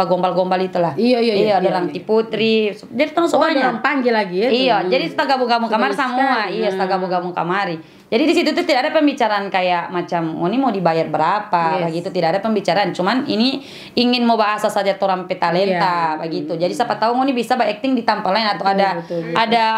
gombal itulah. Iya ada Ranti Putri. Jadi terus banyak.
Panggil lagi ya.
Iya, jadi kita gabung kamar semua. Iya, kita gabung kamari. Jadi di situ tuh tidak ada pembicaraan kayak macam ini mau dibayar berapa, begitu tidak ada pembicaraan. Cuman ini ingin mau bahasa saja torang petalenta, begitu. Jadi siapa tahu ini bisa acting di tempat lain atau ada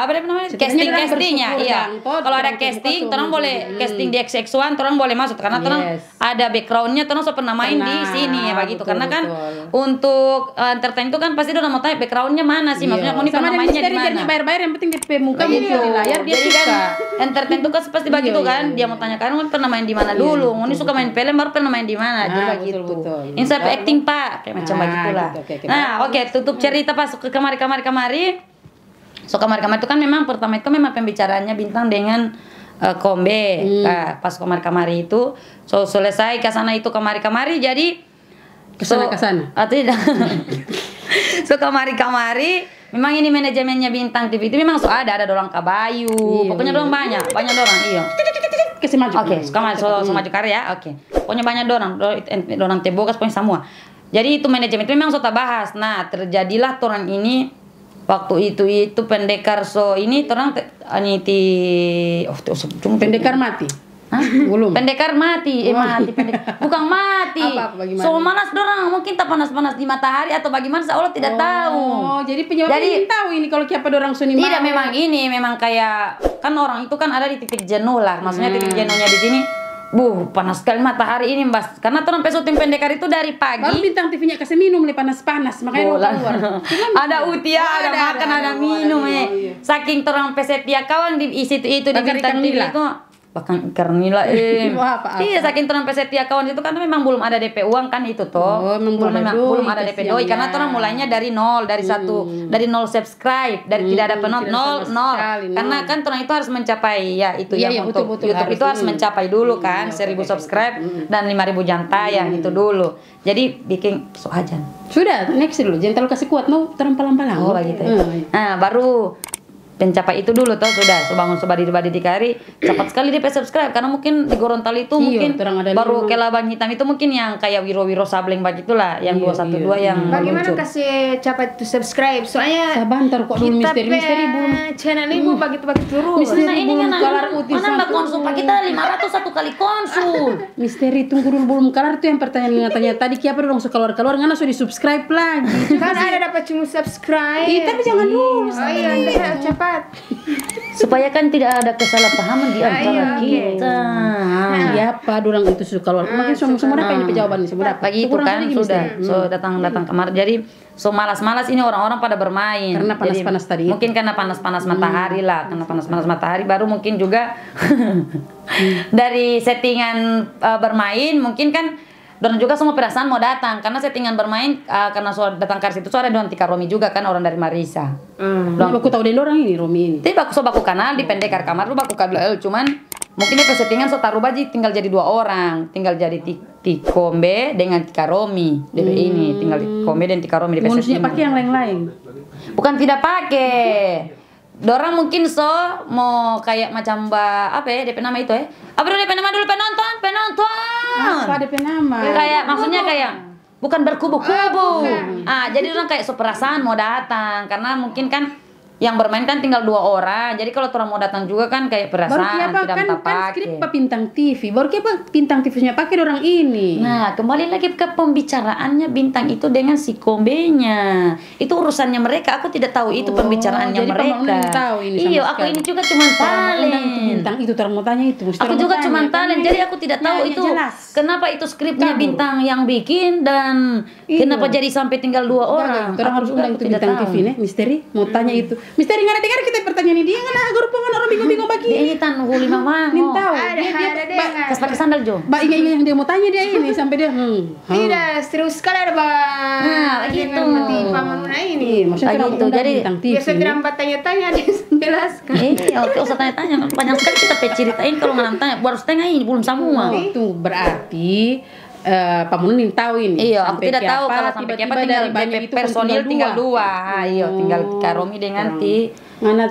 apa namanya castingnya. Iya. Kalau ada casting, torang boleh casting di XX1, torang boleh masuk karena torang ada backgroundnya, torang so pernah main di sini ya begitu. Karena kan untuk entertain itu kan pasti udah mau tanya backgroundnya mana sih, maksudnya ini pernah mainnya di mana.
Bayar yang penting di muka di layar dia
suka. Entertain itu kan pasti begitu kan, dia mau tanya kan pernah main di mana dulu, ini suka main film baru pernah main di mana, juga gitu. Ini saya acting pak, kayak macam begitulah. Nah oke, tutup cerita pas ke kamari. So kamar itu kan memang pertama itu memang pembicaraannya Bintang dengan Kombe. Nah, pas kamari itu, so selesai ke sana itu kamari jadi
kesana.
Tidak. So kamari memang ini manajemennya Bintang TV itu memang so ada dorang kabayu, pokoknya dorang banyak dorang
kasih maju.
Oke, so maju karya. Oke. Pokoknya banyak dorang tebogas pokoknya semua. Jadi itu manajemen itu memang so tak bahas. Nah, terjadilah orang ini waktu itu pendekar so ini orang
pendekar mati.
Hah?
Belum.
Pendekar mati, bukan mati. So malas dorang mungkin tak panas-panas di matahari atau bagaimana Allah tidak tahu.
Oh, jadi penyebabnya tahu ini kalau siapa dorang suni.
Tidak memang kayak kan orang itu kan ada di titik jenuh lah. Maksudnya titik jenuhnya di sini. Panas sekali matahari ini, Mbak. Karena orang pesutin pendekar itu dari pagi.
Baru Bintang TV-nya kasih minum panas-panas, makanya keluar.
Ada utia, ada makan, ada minum. Saking orang pesetia kawan di isi itu di Bintang TV itu. Bahkan karena iya saking orang pesetia kawan itu kan memang belum ada DP uang kan itu toh. Belum ada DP doi karena orang mulainya dari nol, dari nol subscribe, dari tidak ada penonton nol. Karena kan orang itu harus mencapai ya itu yang untuk YouTube itu harus mencapai dulu kan 1000 subscribe dan 5000 jam tayang itu dulu. Jadi bikin soajan.
Sudah, next dulu. Jangan terlalu kasih kuat, mau terang palang-palang.
Oh begitu. Nah, baru pencapai itu dulu toh sudah bangun sobadi di kari cepat sekali dia subscribe karena mungkin di Gorontalo itu mungkin baru kelabang hitam itu mungkin yang kayak Wiro Sableng begitulah yang 212 yang
bagaimana kasih cepat to subscribe soalnya
sebentar kok dulu misteri belum
channel ini begitu terus
misteri ini kan mana konsul pak kita 500 satu kali konsul
misteri tunggu dulu belum kelar itu yang pertanyaan tadi siapa dong keluar ngana sudah di subscribe lagi
kan ada dapat cuma subscribe
tapi jangan dulu
cepat
supaya kan tidak ada kesalahpahaman di antara kita.
Siapa dorang itu sudah keluar. Makin semua dapat ini jawaban semua dapat.
Begitu kan sudah. So datang kamar. Jadi so malas-malas ini orang-orang pada bermain.
Karena panas-panas tadi.
Mungkin karena panas-panas matahari lah. Karena panas-panas matahari baru mungkin juga dari settingan bermain mungkin kan dan juga semua perasaan mau datang karena settingan bermain karena so datang ke situ so ada Tika Romi juga kan orang dari Marisa.
Aku tahu deh orang ini Romi ini.
Tapi baku kenal di pendekar kamar lu baku kadal cuman mungkin dia settingan so taruh baji tinggal jadi 2 orang, tinggal jadi Kombe dengan Tika Romi. Ini tinggal Kombe dan Tika Romi di settingan.
Manusia pakai yang lain-lain.
Bukan tidak pakai. Dorang mungkin so mau kayak macam apa ya DP nama itu apa dulu DP nama dulu penonton
apa DP nama
kayak maksudnya kayak bukan berkubu-kubu jadi orang kayak so perasaan mau datang karena mungkin kan yang bermain kan tinggal 2 orang. Jadi kalau orang mau datang juga kan kayak perasaan tidak
kan skrip bintang TV. Baru apa bintang TV-nya pakai orang ini.
Nah, kembali lagi ke pembicaraannya bintang itu dengan si kombenya. Itu urusannya mereka. Aku tidak tahu itu pembicaraannya
jadi
mereka.
Tahu ini
iya, aku ini juga cuma talent.
Bintang itu mau tanya itu.
Aku juga cuma talent. Jadi aku tidak tahu itu jelas. Kenapa itu skripnya bintang yang bikin dan kenapa jadi sampai tinggal 2 orang.
Orang harus undang itu bintang TV nih, Misteri. Mau tanya itu. Misteri nggak dengar kita pertanyaan dia nggak ada grupungan orang bingung-bingung bagi.
Dia ini tan huli mama.
Nin tahu.
Ada
kas pakai sandal Jo.
Mbak ingat yang dia mau tanya dia ini sampai dia.
Tidak, serius sekali ada bang.
Gitu.
Pamanuna ini.
Maksudnya
itu jadi
biasa tidak tanya-tanya dia jelaskan.
Oke, usah tanya-tanya. Panjang sekali kita ceritain kalau nggak tanya. Baru setengah ini belum semua.
Itu berarti Pak Munun tahu ini.
Iya, aku tidak tahu kalau sampai apa tinggal BP personil tinggal 2. Iya, tinggal Tika Romi dengan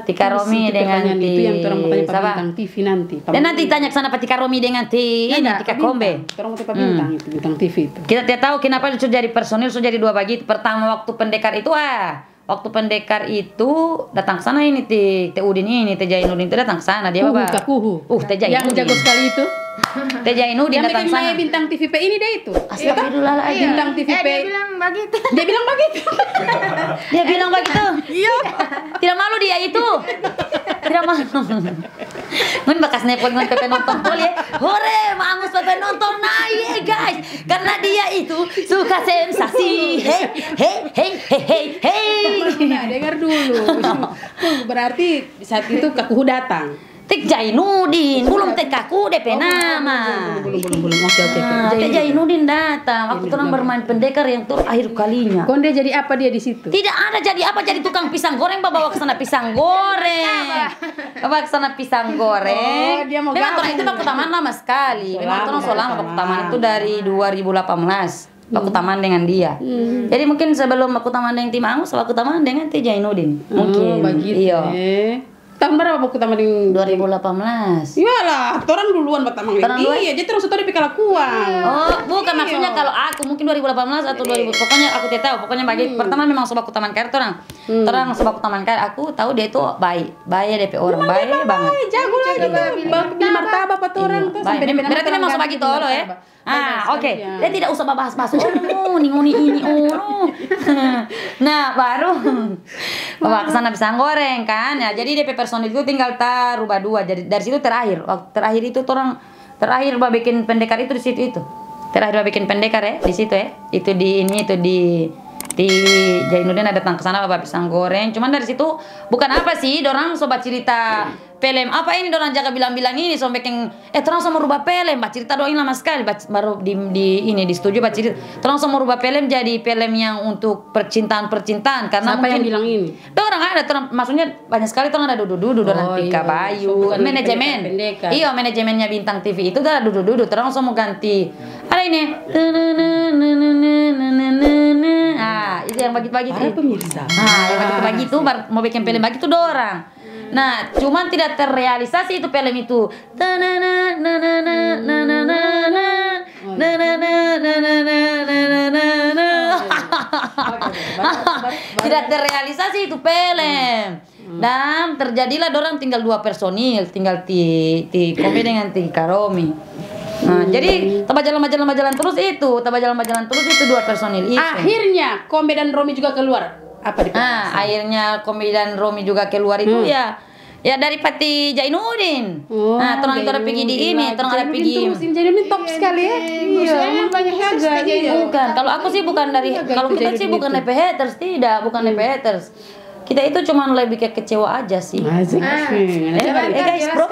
Tika Romi dengan
itu yang orang mau tanya Pak Bintang TV nanti.
Dan nanti tanya ke sana Pak Tika Romi dengan ini Tika Kombe.
Orang mau Pak Bintang itu Bintang TV itu.
Kita tidak tahu kenapa itu jadi personil sudah jadi 2 bagi. Pertama waktu pendekar itu waktu pendekar itu datang ke sana ini Teh Udin ini Teh Jainuddin itu datang ke sana dia Bapak.
Teh Jainuddin. Yang jago sekali itu.
Teh Jainuddin datang
ke sana.
Yang
Bintang TVP ini dia itu.
Astagfirullahaladzim.
Bintang TVP.
Dia bilang begitu.
Dia bilang begitu.
Dia bilang begitu. Iya. Tidak malu dia itu. Tidak malu. Mun bekas nepot ngon Pepe nonton pol ya. Hore, mangus Pepe nonton naik guys. Karena dia itu suka sensasi. Hei.
Nah, dengar dulu. Berarti saat itu Kakuhu datang.
Teh Jainuddin, belum Teh Kaku DP nama.
Belum. Oke.
Teh Jainuddin datang. Waktu orang bermain pendekar yang terakhir kalinya.
Konde jadi apa dia di situ?
Tidak ada jadi apa, jadi tukang pisang goreng, bawa ke sana pisang goreng. Bawa ke sana pisang goreng.
Dia mau
memang orang itu baku taman lama sekali. Memang orang so lama baku taman itu dari 2018. Baku taman dengan dia. Jadi mungkin sebelum baku taman dengan Tim Angus, baku taman dengan Teh Jainuddin. Mungkin.
Begitu. Iya. Tahun berapa baku taman yang
2018?
Iyalah, orang duluan pertama iya, jadi terus di kelakuan.
Oh, bukan maksudnya kalau aku mungkin 2018 atau 2000 pokoknya aku tidak tahu. Pokoknya bagi pertama memang sobaku taman karet orang. Orang sobaku taman karet aku tahu dia itu baik DP orang baik banget.
Jago lagi tuh. Martabak apa orang tuh sampai
berarti memang sobagi tolo ya. Oke. Dia tidak usah bahas-bahas nguni ini. Nah, baru bawa ke sana pisang goreng kan. Ya, jadi DP personil itu tinggal rubah 2. Jadi dari situ terakhir. Waktu terakhir itu orang terakhir bikin pendekar itu di situ itu. Terakhir bikin pendekar ya di situ ya. Itu di Jainuddin ada datang ke sana bawa pisang goreng. Cuman dari situ bukan apa sih, dorang sobat cerita film apa ini dorang jaga bilang-bilang ini sampai terang sama rubah film, mbak cerita doain lama sekali baru di setuju mbak cerita terang sama rubah film jadi film yang untuk percintaan karena
siapa yang bilang ini?
Orang ada maksudnya banyak sekali orang ada dudu dorang Tika Bayu manajemen iya manajemennya Bintang TV itu ada dudu terang sama ganti ada ini itu yang bagi-bagi
itu pemirsa
yang bagi-bagi itu mau bikin film bagi itu dorang. Nah, cuman tidak terrealisasi itu film itu. Tidak terrealisasi itu film. Dan terjadilah dorang tinggal 2 personil, tinggal ti Kombe dengan Tika Romi. Nah, jadi jalan terus itu 2 personil itu.
Akhirnya Kombe dan Romi juga keluar. Apa di
akhirnya Kombe dan Romi juga keluar itu ya dari Pati Jainuddin. Nah, terang itu ada pergi di ini, terang ada pergi.
Jainuddin top sekali ya.
Iya, banyak jaga.
Bukan, kalau aku sih bukan dari kalau kita sih bukan DP haters, tidak, bukan DP haters. Kita itu cuma lebih kayak kecewa aja sih.
Guys,
bro,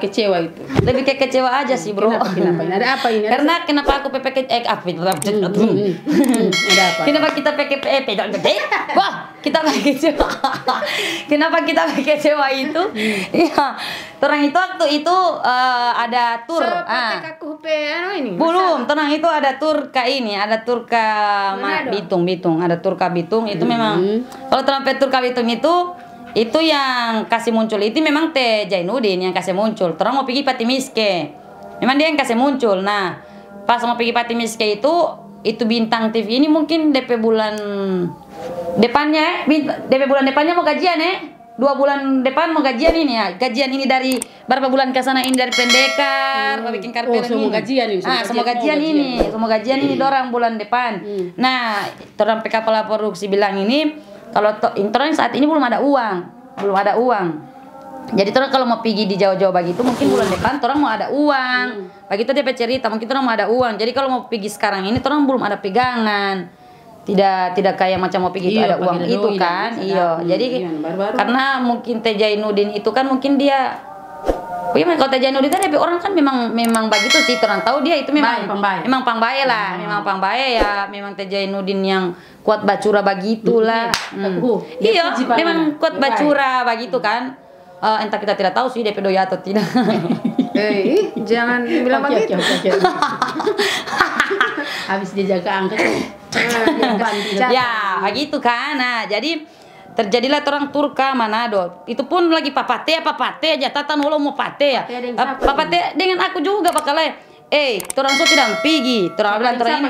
kecewa itu.
Lebih kayak kecewa aja sih, bro.
Kenapa? Ada apa ini?
Karena kenapa aku PPK
Ada apa?
Kenapa kita PPP? Wah, kita pakai kecewa. Kenapa kita pakai kecewa itu? Iya. Terang itu waktu itu ada tur. Belum, tenang itu ada tur ke ini, ada tur ke Bitung, ada tur ke Bitung itu memang kalau sampai tur ke Bitung itu yang kasih muncul itu memang Teh Jainuddin yang kasih muncul. Terang mau pergi Pati Miske. Memang dia yang kasih muncul. Nah, pas mau pergi Pati Miske itu Bintang TV ini mungkin DP bulan Depannya, DP bulan depannya mau gajian 2 bulan depan mau gajian ini ya. Gajian ini dari berapa bulan ke sana ini dari pendekar, bikin karpet
semua gajian ini.
Semua gajian ini. Semua gajian ini dorang bulan depan. Nah, orang PK kepala produksi bilang ini kalau intern saat ini belum ada uang. Belum ada uang. Jadi orang kalau mau pergi di Jawa-Jawa begitu mungkin bulan depan orang mau ada uang. Begitu dia cerita mungkin orang mau ada uang. Jadi kalau mau pergi sekarang ini orang belum ada pegangan. Tidak kayak macam mau pergi itu ada uang itu kan. Iya. Jadi karena mungkin Teh Jainuddin itu kan mungkin dia kalau Teh Jainuddin tadi orang kan memang begitu sih. Orang tahu dia itu memang pangbae lah. Memang pangbae ya. Memang Teh Jainuddin yang kuat bacura begitulah. Iya, memang kuat bacura begitu kan. Entah kita tidak tahu sih DP doi atau tidak.
Jangan bilang begitu.
Habis dia jaga angka
ya begitu kan. Nah jadi terjadilah orang Turka Manado itu pun lagi papate aja tatan ulo mau pate ya papate dengan aku juga bakal orang so tidak pergi bilang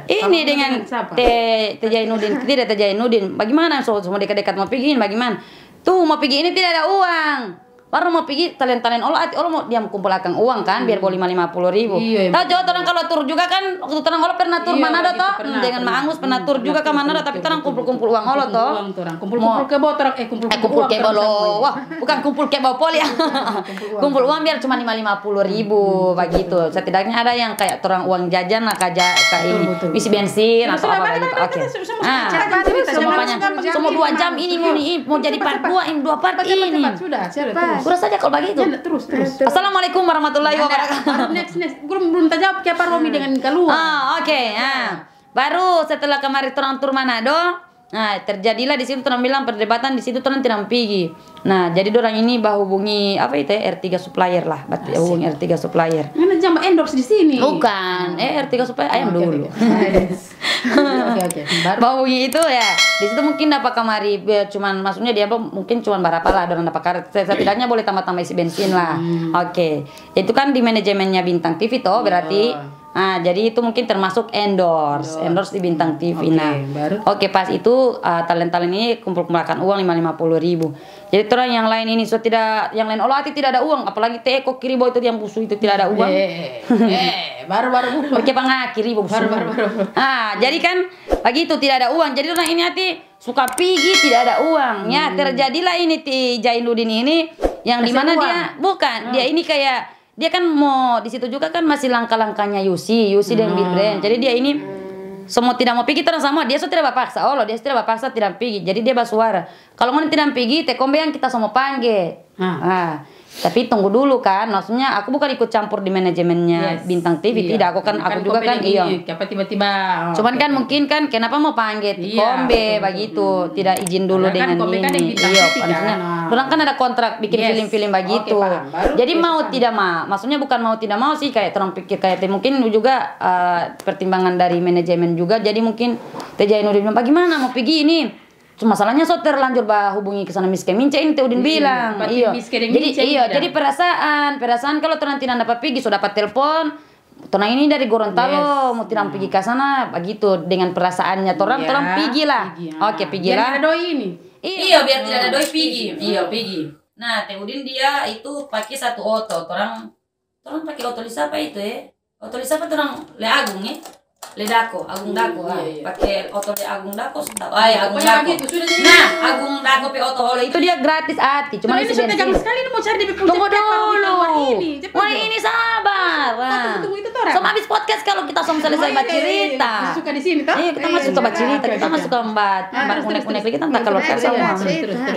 ini dengan Teh Jainuddin tidak Teh Jainuddin bagaimana so semua dekat-dekat mau pergi bagaimana tuh mau pergi ini tidak ada uang baru mau pergi talent Allah mau dia kumpulkan uang kan biar boleh 50.000. Tahu Jawa orang kalau tur juga kan waktu orang Allah pernah tur Manado toh dengan Mak Angus pernah tur juga ke Manado tapi orang kumpul uang Allah toh.
Kumpul ke botol
kumpul ke bolo. Wah, bukan kumpul ke bopol ya. Kumpul uang biar cuma 50.000 begitu. Setidaknya ada yang kayak orang uang jajan lah kayak ini isi bensin atau apa gitu. Oke. Semua 2 jam ini mau jadi part 2 ini 2 part ini. Sudah saja kalau begitu.
Terus.
Assalamualaikum warahmatullahi wabarakatuh.
Next. Belum terjawab kayak Pak Romi dengan keluar.
Oke. Baru setelah kemarin orang tur Manado, nah terjadilah di situ orang bilang perdebatan di situ orang tidak pergi. Nah jadi orang ini hubungi apa itu R3 supplier lah, hubungi R3 supplier.
Mana jam endorse di sini?
Bukan, R3 supplier ayam dulu.
Oke.
Hubungi itu ya. Di situ mungkin dapat kamari cuman maksudnya dia mungkin cuman berapa lah orang dapat karet. Setidaknya boleh tambah isi bensin lah. Oke. Itu kan di manajemennya Bintang TV toh berarti. Nah, jadi itu mungkin termasuk endorse di Bintang TV. Oke, pas itu talent-talent ini kumpulkan uang 50.000. Jadi orang yang lain ini yang lain tidak ada uang, apalagi Teh Eko Kiribo itu yang busu itu tidak ada uang.
Baru.
Oke, Kiribo busu. Jadi kan begitu tidak ada uang. Jadi orang ini suka pergi tidak ada uangnya. Terjadilah ini Teh Jainuddin ini yang dimana dia ini kayak dia kan mau di situ juga kan masih langkah-langkahnya Yusi dan Big Brand. Jadi dia ini semua tidak mau pergi terus sama dia tidak berpaksa. Dia tidak berpaksa tidak pergi. Jadi dia bersuara. Kalau mau tidak pergi, Tekombe yang kita semua panggil. Tapi tunggu dulu kan, maksudnya aku bukan ikut campur di manajemennya Bintang TV, tidak. Aku juga kan
tiba-tiba.
Cuman kan mungkin kan kenapa mau panggil Kombe begitu, tidak izin dulu dengan ini. Orang kan ada kontrak bikin film-film begitu. Jadi mau tidak mau, maksudnya bukan mau tidak mau sih kayak orang pikir kayak mungkin juga pertimbangan dari manajemen juga. Jadi mungkin Teh Jainuddin bilang bagaimana mau pergi ini? Masalahnya terlanjur hubungi ke sana Miske Mince ini Teh Udin bilang. Jadi perasaan kalau orang tidak dapat pergi sudah dapat telepon. Orang ini dari Gorontalo mau tidak pergi ke sana begitu dengan perasaannya orang pergi lah. Oke, pergi lah.
Biar tidak ada doi ini.
Iya, biar tidak ada doi pergi. Iya, pergi. Nah, Teh Udin dia itu pakai satu oto. Orang pakai oto lisa apa itu ya? Oto lisa apa orang Le Agung ya? Agung Dako, pakai oto Le Agung Dako, Agung Dako. Nah, Agung Dako pe oto itu dia gratis cuma
isi bensin. Tegang sekali ini mau cari DP
Tunggu dulu. Ini sabar.
Tunggu itu orang.
Habis podcast kalau kita selesai bercerita.
Suka di sini toh?
Iya, kita masuk ke bercerita, kita masuk ke unek-unek kita tak keluar sama.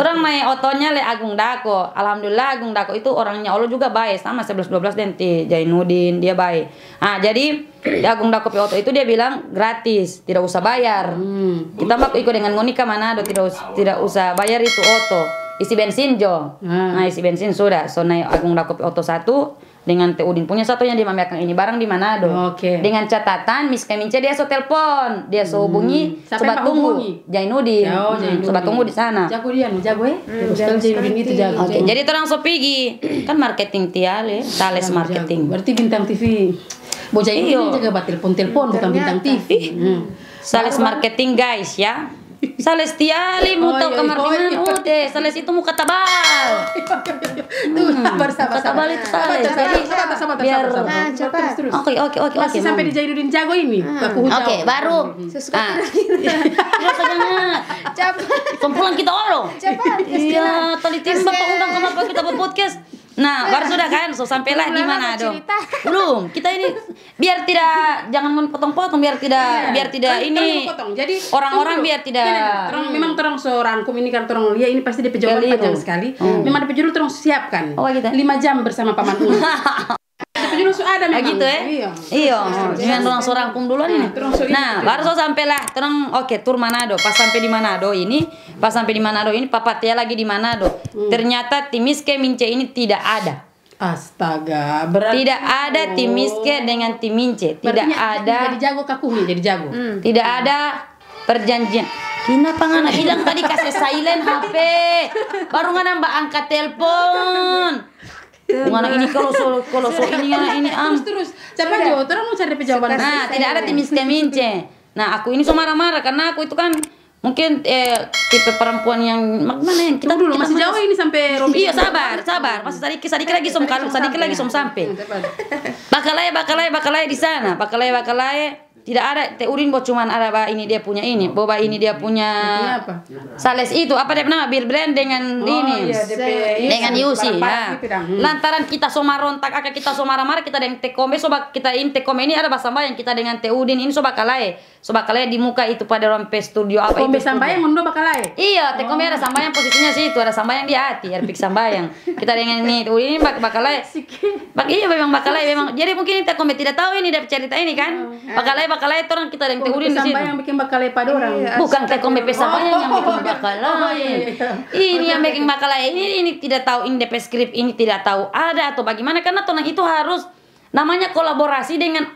Orang main otonya Le Agung Dako. Alhamdulillah Agung Dako itu orangnya Allah juga baik sama 11-12 dan Teh Jainuddin dia baik. Jadi Agung Dako pe oto itu dia bilang gratis, tidak usah bayar. Kita mau ikut dengan Monica Manado tidak usah bayar itu oto. Isi bensin Jo. Nah, isi bensin sudah. So naik Agung Dako pe oto 1 dengan Teh Udin punya satu yang dimamerkan ini barang di Manado. Dengan catatan Miske Mince dia telepon, dia hubungi, coba tunggu Jainuddin. Coba tunggu di sana.
Jago Jainuddin itu jago.
Jadi orang pergi kan marketing tiale, sales marketing.
Berarti Bintang TV. Bocah ini jaga telepon bukan Bintang TV.
Sales marketing guys ya. Celestiali mau tahu kamar di mana? Sales itu muka tabal.
Muka
tabal itu Sales. Jadi biar
terus.
Oke.
Masih sampai di Jainuddin Jago ini.
Oke, baru.
Cepat.
Kumpulan kita orang.
Cepat.
Iya, tadi tim Bapak undang kenapa kita berpodcast? Nah, baru sudah kan, so sampailah di Manado. Belum, kita ini biar tidak jangan potong-potong biar tidak ini
jadi
orang-orang biar tidak
memang terang rangkum ini kan terang lihat ini pasti dia jawaban panjang sekali. Memang ada judul terang siapkan. 5 jam bersama Paman Uli. Judul ada memang.
Gitu ya? Iya. Jangan orang rangkum duluan ini. Nah, baru so sampailah terang tur Manado. Pas sampai di Manado ini Papatia lagi di Manado. Ternyata Timiske Mince ini tidak ada.
Astaga, berarti
tidak ada Timiske dengan Timince. Tidak ada.
Jadi jago kakumi, jadi jago.
Tidak ada perjanjian. Kenapa ngana bilang tadi kasih silent HP? Baru ngana mbak angkat telepon. Ngana ini kalau so ini
terus. Siapa Jo? Terus mau cari jawaban.
Nah, tidak ada Timiske Mince. Nah, aku ini so marah-marah karena aku itu kan mungkin tipe perempuan yang mana yang kita
dulu masih jauh ini sampai Romi.
Iya, sabar. Masih sedikit lagi sampai. Bakalai di sana. Bakalai tidak ada Udin cuman ada ini dia punya ini. Boba ini dia punya Sales itu apa dia nama bir brand dengan ini. Dengan Yusi ya. Lantaran kita somarontak kita marah-marah kita dengan Tekome kita ini Tekome ini ada Basambayang kita dengan Udin ini Bakalai di muka itu pada rompe studio apa itu.
Sambayang undo Bakalai.
Iya, Tekome ada Sambayang posisinya situ, ada Sambayang di hati, Erpik Sambayang. Kita dengan ini Udin ini Bakalai. Iya memang Bakalai memang. Jadi mungkin Tekome tidak tahu ini dari cerita ini kan. Bakalai itu orang kita yang Udin di situ.
Sambayang bikin Bakalai pada orang.
Bukan Tekome Sambayang yang bikin Bakalai. Ini yang bikin Bakalai. Ini tidak tahu ini DP skrip ini tidak tahu ada atau bagaimana karena tonang itu harus namanya kolaborasi dengan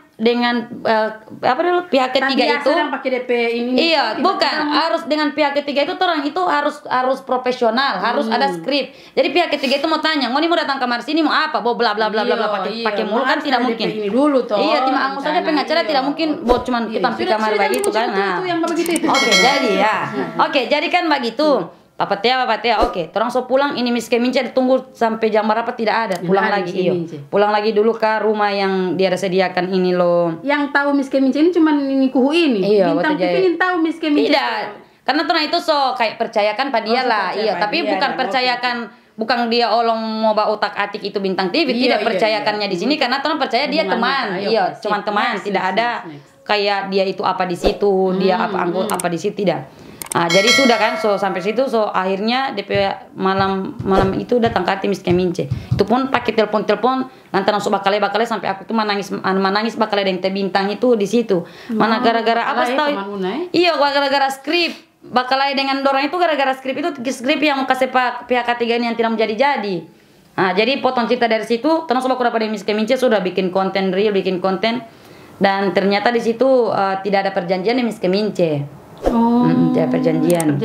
apa dulu pihak ketiga itu.
Pakai DP ini.
Iya, bukan harus dengan pihak ketiga itu orang itu harus profesional, harus ada skrip. Jadi pihak ketiga itu mau tanya, "Ngoni mau datang kamar sini mau apa?" Bla bla bla pakai mulut kan tidak mungkin.
Ini dulu toh.
Iya, Tim Angus saja pengacara tidak mungkin buat cuman tampil kamar begitu kan. Nah. Oke, jadi ya. Oke, jadi kan begitu. Papatia, oke. Terang so pulang ini Miske Mince ditunggu sampai jam berapa tidak ada. Pulang lagi, pulang lagi dulu ke rumah yang dia sediakan ini loh.
Yang tahu Miske Mince ini cuma ini kuhu ini.
Iya,
Bintang TV ini tahu Miske Mince.
Tidak, karena terang itu so kayak percayakan pada dia lah. Iya, tapi bukan percayakan. Bukan dia olong mau otak atik itu Bintang TV, tidak percayakannya di sini karena terang percaya dia teman. Iya, cuma teman, tidak ada kayak dia itu apa di situ, dia apa di situ tidak. Nah, jadi sudah kan sampai situ akhirnya DP malam itu datang ke Miske Mince. Itu pun pakai telepon lantaran Bakalai sampai aku tuh menangis Bakalai dengan Bintang itu di situ. Mana gara-gara apa tahu? Iya, gara-gara skrip. Bakalai dengan Dorang itu gara-gara skrip itu skrip yang kasih pihak ketiga ini yang tidak menjadi-jadi. Nah, jadi potong cerita dari situ, terus aku dapat Miske Mince sudah bikin konten dan ternyata di situ tidak ada perjanjian di Miske Mince. Tidak perjanjian.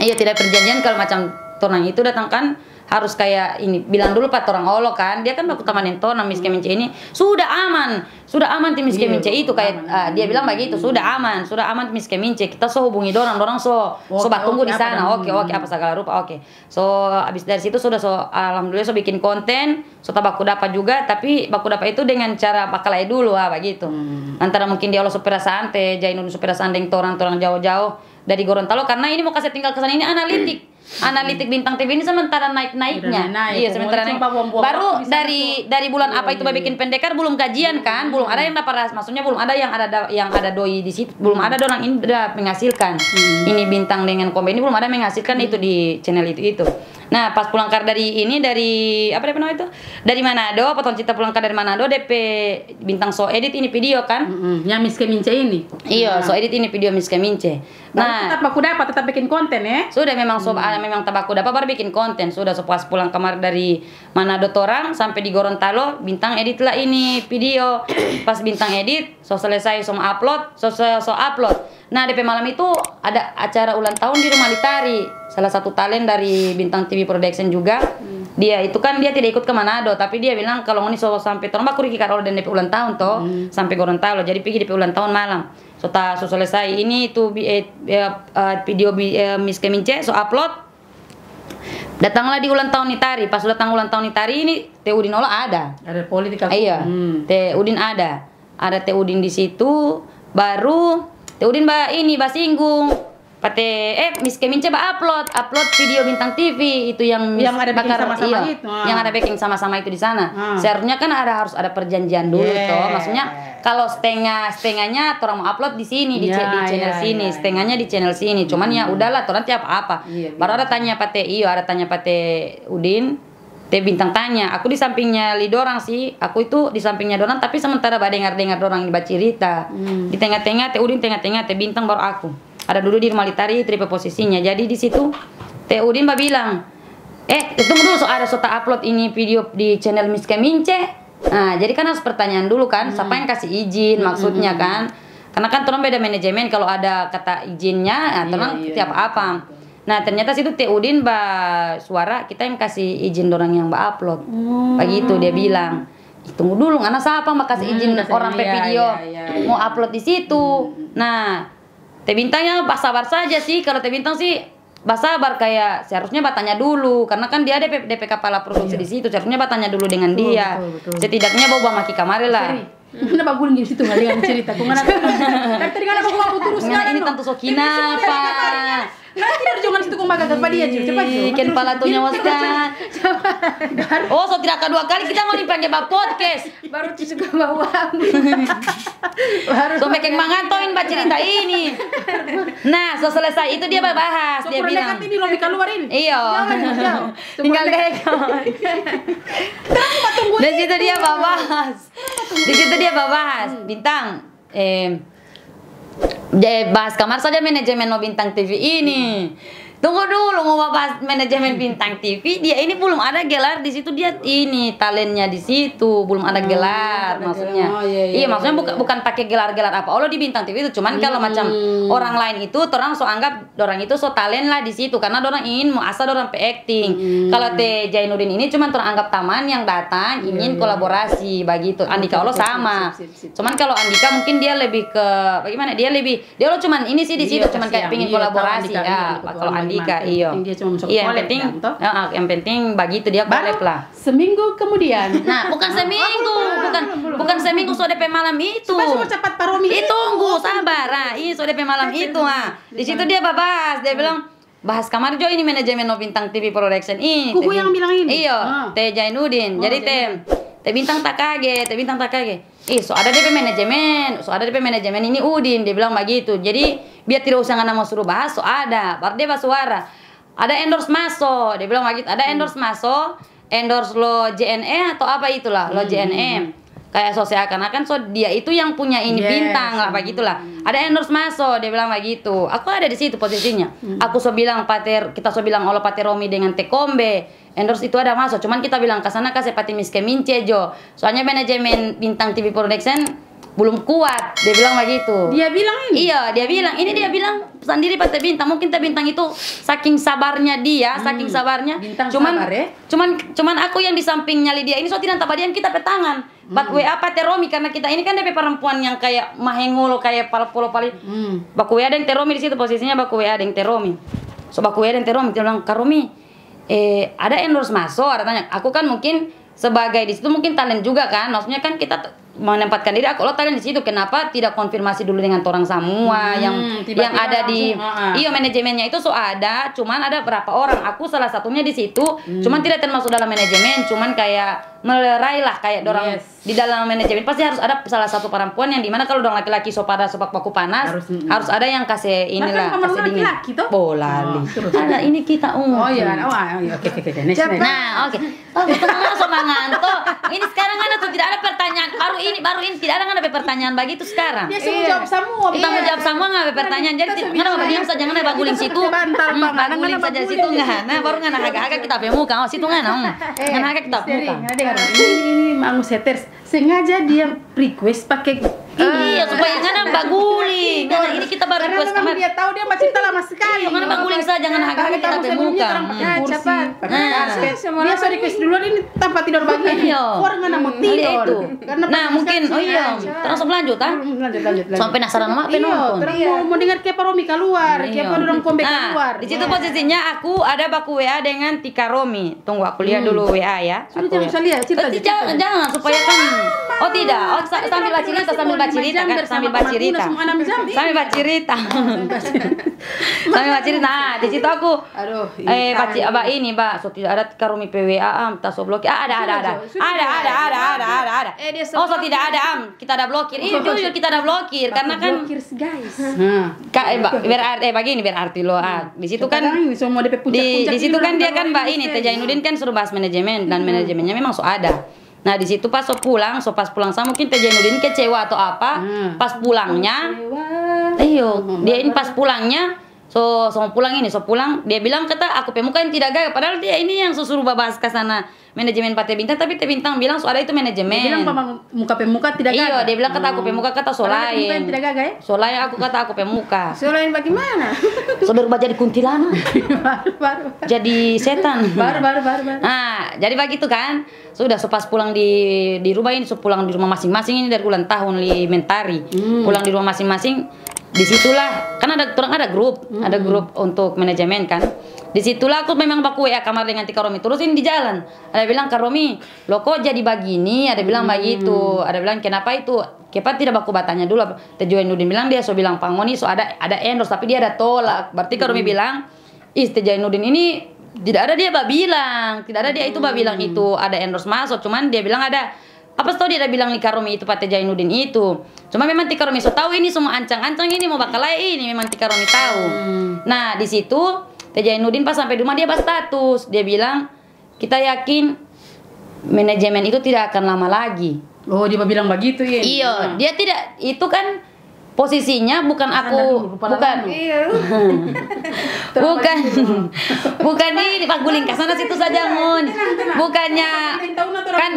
Iya, tidak perjanjian kalau macam torang itu datang kan harus kayak ini bilang dulu Pak orang olo kan dia kan aku temanin torang Miske Mince ini sudah aman tim Miske Mince itu kayak dia bilang begitu sudah aman tim Miske Mince kita hubungi dorang tunggu di sana oke apa segala rupa abis dari situ sudah alhamdulillah bikin konten baku dapat juga tapi baku dapat itu dengan cara Bakalai dulu begitu antara mungkin dia lo supaya santai Jainuddin supaya santai torang jauh-jauh dari Gorontalo karena ini mau kasih tinggal ke sana ini analitik Bintang TV ini sementara naiknya. Iya, sementara naik. Baru dari bulan apa itu bikin pendekar belum kajian kan? Belum ada yang dapat maksudnya belum ada yang ada doi di situ. Belum ada orang ini udah menghasilkan. Ini Bintang dengan Kombe ini belum ada menghasilkan itu di channel itu. Nah, pas pulang dari apa DP namanya itu? Dari Manado, potong cerita pulang dari Manado DP Bintang edit ini video kan?
Yang Miske Mince ini.
Iya, edit ini video Miske Mince.
Nah, tetap bikin konten ya.
Sudah memang tabaku dapat baru bikin konten sudah pas pulang kamar dari Manado torang sampai di Gorontalo Bintang edit lah ini video pas Bintang edit selesai upload upload. Nah DP malam itu ada acara ulang tahun di Rumah Litari salah satu talent dari Bintang TV Production juga Dia itu kan dia tidak ikut ke Manado, tapi dia bilang kalau ngoni so sampai tahun baku Riki Karolo dan DP ulang tahun toh sampai Gorontalo, jadi pergi DP ulang tahun malam. So selesai ini itu video Miss Kemince so upload. Datanglah di ulang tahun Nitari, pas datang ulang tahun Nitari ini Teh Udin Olo ada.
Ada politik.
Iya, Teh Udin ada Teh Udin di situ, baru Teh Udin ini singgung. Pate Miss Kemince upload video Bintang TV itu yang
ada backing sama-sama itu.
Yang ada backing sama-sama itu di sana. Seharusnya kan harus ada perjanjian dulu toh. Maksudnya kalau setengahnya orang mau upload di sini di channel sini, setengahnya di channel sini. Cuman ya udahlah, orang tiap apa. Baru ada tanya Pate Udin, Teh Bintang tanya, aku di sampingnya lidorang sih. Aku itu di sampingnya dorang, tapi sementara dengar dorang ini cerita. Di tengah-tengah Teh Udin, tengah-tengah Teh Bintang, baru aku. Ada dulu di rumah Litari itu posisinya. Jadi di situ Teh Udin bilang, tunggu dulu, ada upload ini video di channel Miss Kemince. Nah, jadi kan harus pertanyaan dulu kan, siapa yang kasih izin maksudnya kan? Karena kan orang beda manajemen, kalau ada kata izinnya, orang tiap apa. Nah, ternyata situ Teh Udin suara kita yang kasih izin orang yang upload. Begitu dia bilang. Tunggu dulu, karena siapa kasih izin orang video mau upload di situ. Nah, Teh Bintangnya sabar saja sih. Kalau Teh Bintang sih sabar, kayak seharusnya bertanya dulu, karena kan dia DP kepala produksi di situ. Seharusnya bertanya dulu dengan dia. Setidaknya bawa maki kamari lah.
Kenapa guling di situ nggak dengan cerita? Tadi kan aku terus
ini Tante Sokina apa?
Nanti jangan situ kau makan tanpa dia cepat.
Ikan pala tuh nyawaskan. Oh, so tidak kedua kali kita mau dipanggil podcast.
Baru juga bawa.
So making mangantoin cerita ini. Nah, so selesai itu dia bahas. Dia bilang.
Ini lo keluarin.
Iya. Tinggal dekat. Dan situ dia bahas. Di situ dia bahas Bintang. Bahas kamar saja manajemen Bintang TV ini. Tunggu dulu, mau bahas manajemen Bintang TV. Dia ini belum ada gelar di situ, dia ini talentnya di situ belum ada gelar, maksudnya. Iya, maksudnya bukan pakai gelar-gelar apa. Oh, di Bintang TV itu cuman kalau macam orang lain itu, orang so anggap orang itu so talent lah di situ karena orang ingin mau asal orang acting. Kalau Teh Jainuddin ini cuman orang anggap taman yang datang ingin kolaborasi begitu. Andika Allah sama. Cuman kalau Andika mungkin dia lebih ke bagaimana? Dia lo cuman ini sih di situ cuman kayak pingin kolaborasi ya. Kalau Andika yang penting begitu dia collab lah.
Seminggu kemudian.
Nah, bukan seminggu so DP malam itu.
Cepat Paromi.
Tunggu, sabar. Ini so DP malam itu Di situ dia bahas, dia bilang bahas kamar jo ini manajemen Bintang TV Production ini.
Kuku yang bilang ini.
Iya, Teh Jainuddin. Jadi Teh Bintang tak kaget. So ada DP manajemen ini Udin, dia bilang begitu. Jadi biar tidak usah ngana mau suruh bahas, so ada. Baru dia bahas suara. Ada endorse masuk, dia bilang begitu. Ada endorse masuk, endorse lo JNE atau apa itulah, lo JNE. Kayak seakan-akan so dia itu yang punya ini Bintang lah begitulah. Ada endorse masuk, dia bilang begitu. Aku ada di situ posisinya. Aku so bilang kita so bilang Olo Pate Romi dengan Tekombe. Endorse itu ada masuk, cuman kita bilang ke sana kasih Pati Miss Kemince jo. Soalnya manajemen Bintang TV Production belum kuat, dia bilang begitu.
Dia bilang ini?
Iya, dia bilang. Ini dia bilang sendiri Teh Bintang. Mungkin Teh Bintang itu saking sabarnya dia,
Bintang
cuman
sabar, ya?
cuman aku yang di sampingnya Lydia ini so tidak tapadian kita petangan. Bak WA Pate Romi karena kita ini kan DP perempuan yang kayak mahengul kayak palo pali. Bak WA dan Teh Romi di situ posisinya bak WA dan Teh Romi. So bak WA dan Teh Romi dia bilang, "Kak Romi, ada endorse masuk." Ada tanya. Aku kan mungkin sebagai di situ mungkin talent juga kan. Maksudnya kan kita menempatkan diri kalau talent di situ, kenapa tidak konfirmasi dulu dengan orang semua yang ada di manajemennya itu so ada, cuman ada berapa orang, aku salah satunya di situ, cuman tidak termasuk dalam manajemen, cuman kayak melerai lah kayak dorang di dalam manajemen pasti harus ada salah satu perempuan yang dimana kalau dorang laki-laki so pada sepak baku panas harus ada yang kasih inilah kasih dingin. Bola ada ini kita oke. Nah oke. So manganto. Ini sekarang ada tuh tidak ada pertanyaan baru ini tidak ada pertanyaan begitu sekarang.
Dia semua jawab semua.
Kita mau jawab semua nggak ada pertanyaan. Jadi nggak diam saja nggak ada baguling situ. Baguling saja situ nggak. Nah baru nggak agak kita pemuka. Oh situ nggak nggak agak kita pemuka.
Ini Mangus Haters sengaja dia request pakai
iya supaya nggak baguling. Nah, ini kita baru
Karena
request
memang
kemarin.
dia tahu dia masih cinta lama sekali.
Karena baguling saja jangan harga kita pemuka.
cepat.
Dia sudah request duluan ini tanpa tidur begini.
Iya.
Orang mana mau
Itu.
tidur.
Nah, mungkin langsung lanjut ah.
Lanjut.
Sampai penasaran sama apa
Iya,
nonton.
terus mau dengar Kepa Romi keluar, Kepa orang Kombe keluar.
Di situ posisinya aku ada baku WA dengan Tika Romi. Tunggu aku lihat dulu WA ya.
Sudah jangan usah lihat, cerita aja.
Jangan supaya kan. Oh tidak, sambil baca cerita, sambil baca cerita kan, sambil baca cerita. Sambil baca cerita. Sambil baca cerita. Nah, di situ aku baca ini, Mbak. So tidak ada Tika Romi PWA tak so blokir. Ada. Oh, so tidak ada kita ada blokir. Jujur kita ada blokir karena kan
Blokir guys.
begini biar arti lo di situ kan di situ kan dia kan Mbak ini Teh Jainuddin kan suruh bahas manajemen dan manajemennya memang so ada. Nah di situ pas pas pulang sama mungkin Teh Jainuddin kecewa atau apa pas pulangnya dia ini pas pulangnya so pulang dia bilang kata aku pemuka yang tidak gagal padahal dia ini yang suruh bahas ke sana manajemen Pak Teh Bintang tapi Teh Bintang bilang so ada itu manajemen.
Dia bilang pemuka tidak gagal.
Iya, dia bilang kata aku pemuka kata so lain.
Tidak gagal ya?
So lain aku kata aku pemuka.
So lain bagaimana?
So berubah jadi kuntilanak.
baru.
Jadi setan.
Baru.
Nah, jadi begitu kan. Sudah so pas pulang di rumah ini, so pulang di rumah masing-masing ini dari ulang tahun li Mentari. Pulang di rumah masing-masing, disitulah kan ada grup untuk manajemen kan. Disitulah aku memang baku ya kamar dengan Tika Romi terusin di jalan. Ada bilang Kak Romi, lo kok jadi begini? Ada bilang begitu. Ada bilang kenapa itu? Kepa tidak baku batanya dulu. Teh Jainuddin bilang dia so bilang Pangoni so ada endorse tapi dia ada tolak. Berarti Kak Romi bilang, Teh Jainuddin ini tidak ada dia bilang, tidak ada dia itu bilang itu ada endorse masuk. Cuman dia bilang ada apa tahu dia ada bilang nih Kak Romi itu Pak Teh Jainuddin itu. Cuma memang Tika Romi so tahu ini semua ancang-ancang ini mau bakal ini memang Tika Romi tahu. Nah di situ Teh Jainuddin pas sampai di rumah dia bahas status. Dia bilang, kita yakin manajemen itu tidak akan lama lagi.
Oh, dia bilang begitu ya?
Iya, dia tidak, itu kan posisinya bukan aku, bukan ini Pak Guling ke sana situ saja Mun. Bukannya kan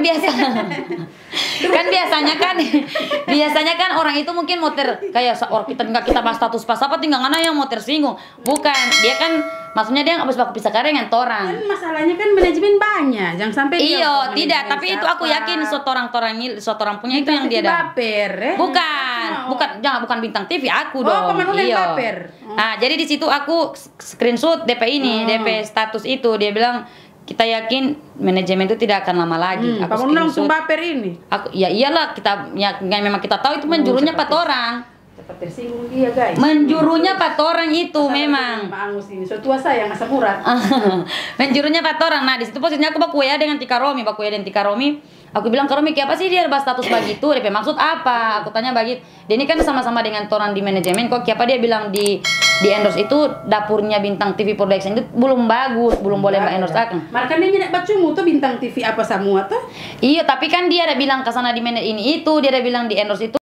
biasanya kan orang itu mungkin mau kayak orang kita bahas status pas apa tinggal mana yang mau tersinggung. Bukan, dia kan maksudnya dia habis baku pisah kareng orang.
Kan masalahnya kan manajemen banyak, jangan sampai
iya, tidak, tapi itu aku yakin sotorang punya itu yang dia ada. Bukan Bintang TV aku dong. Iya. Nah, jadi di situ aku screenshot DP ini, DP status itu dia bilang kita yakin manajemen itu tidak akan lama lagi.
Aku langsung baper ini.
Aku ya iyalah kita ya memang kita tahu itu menjurunya 4 orang.
Tersinggung dia guys.
Menjurunya 4 orang itu memang.
Angus ini so tua saya asam urat.
Menjurunya 4 orang. Nah, di situ posisinya aku baku ya dengan Tika Romi, Aku bilang Kak Romi, apa sih dia bahas status begitu? DP maksud apa? Aku tanya begitu. Dia ini kan sama-sama dengan orang di manajemen kok. Apa dia bilang di endorse itu dapurnya Bintang TV Production itu belum bagus, belum boleh endorse akan.
Makanya dia nak bacumu tuh Bintang TV apa semua tuh?
Iya, tapi kan dia ada bilang ke sana di ini itu, dia ada bilang di endorse itu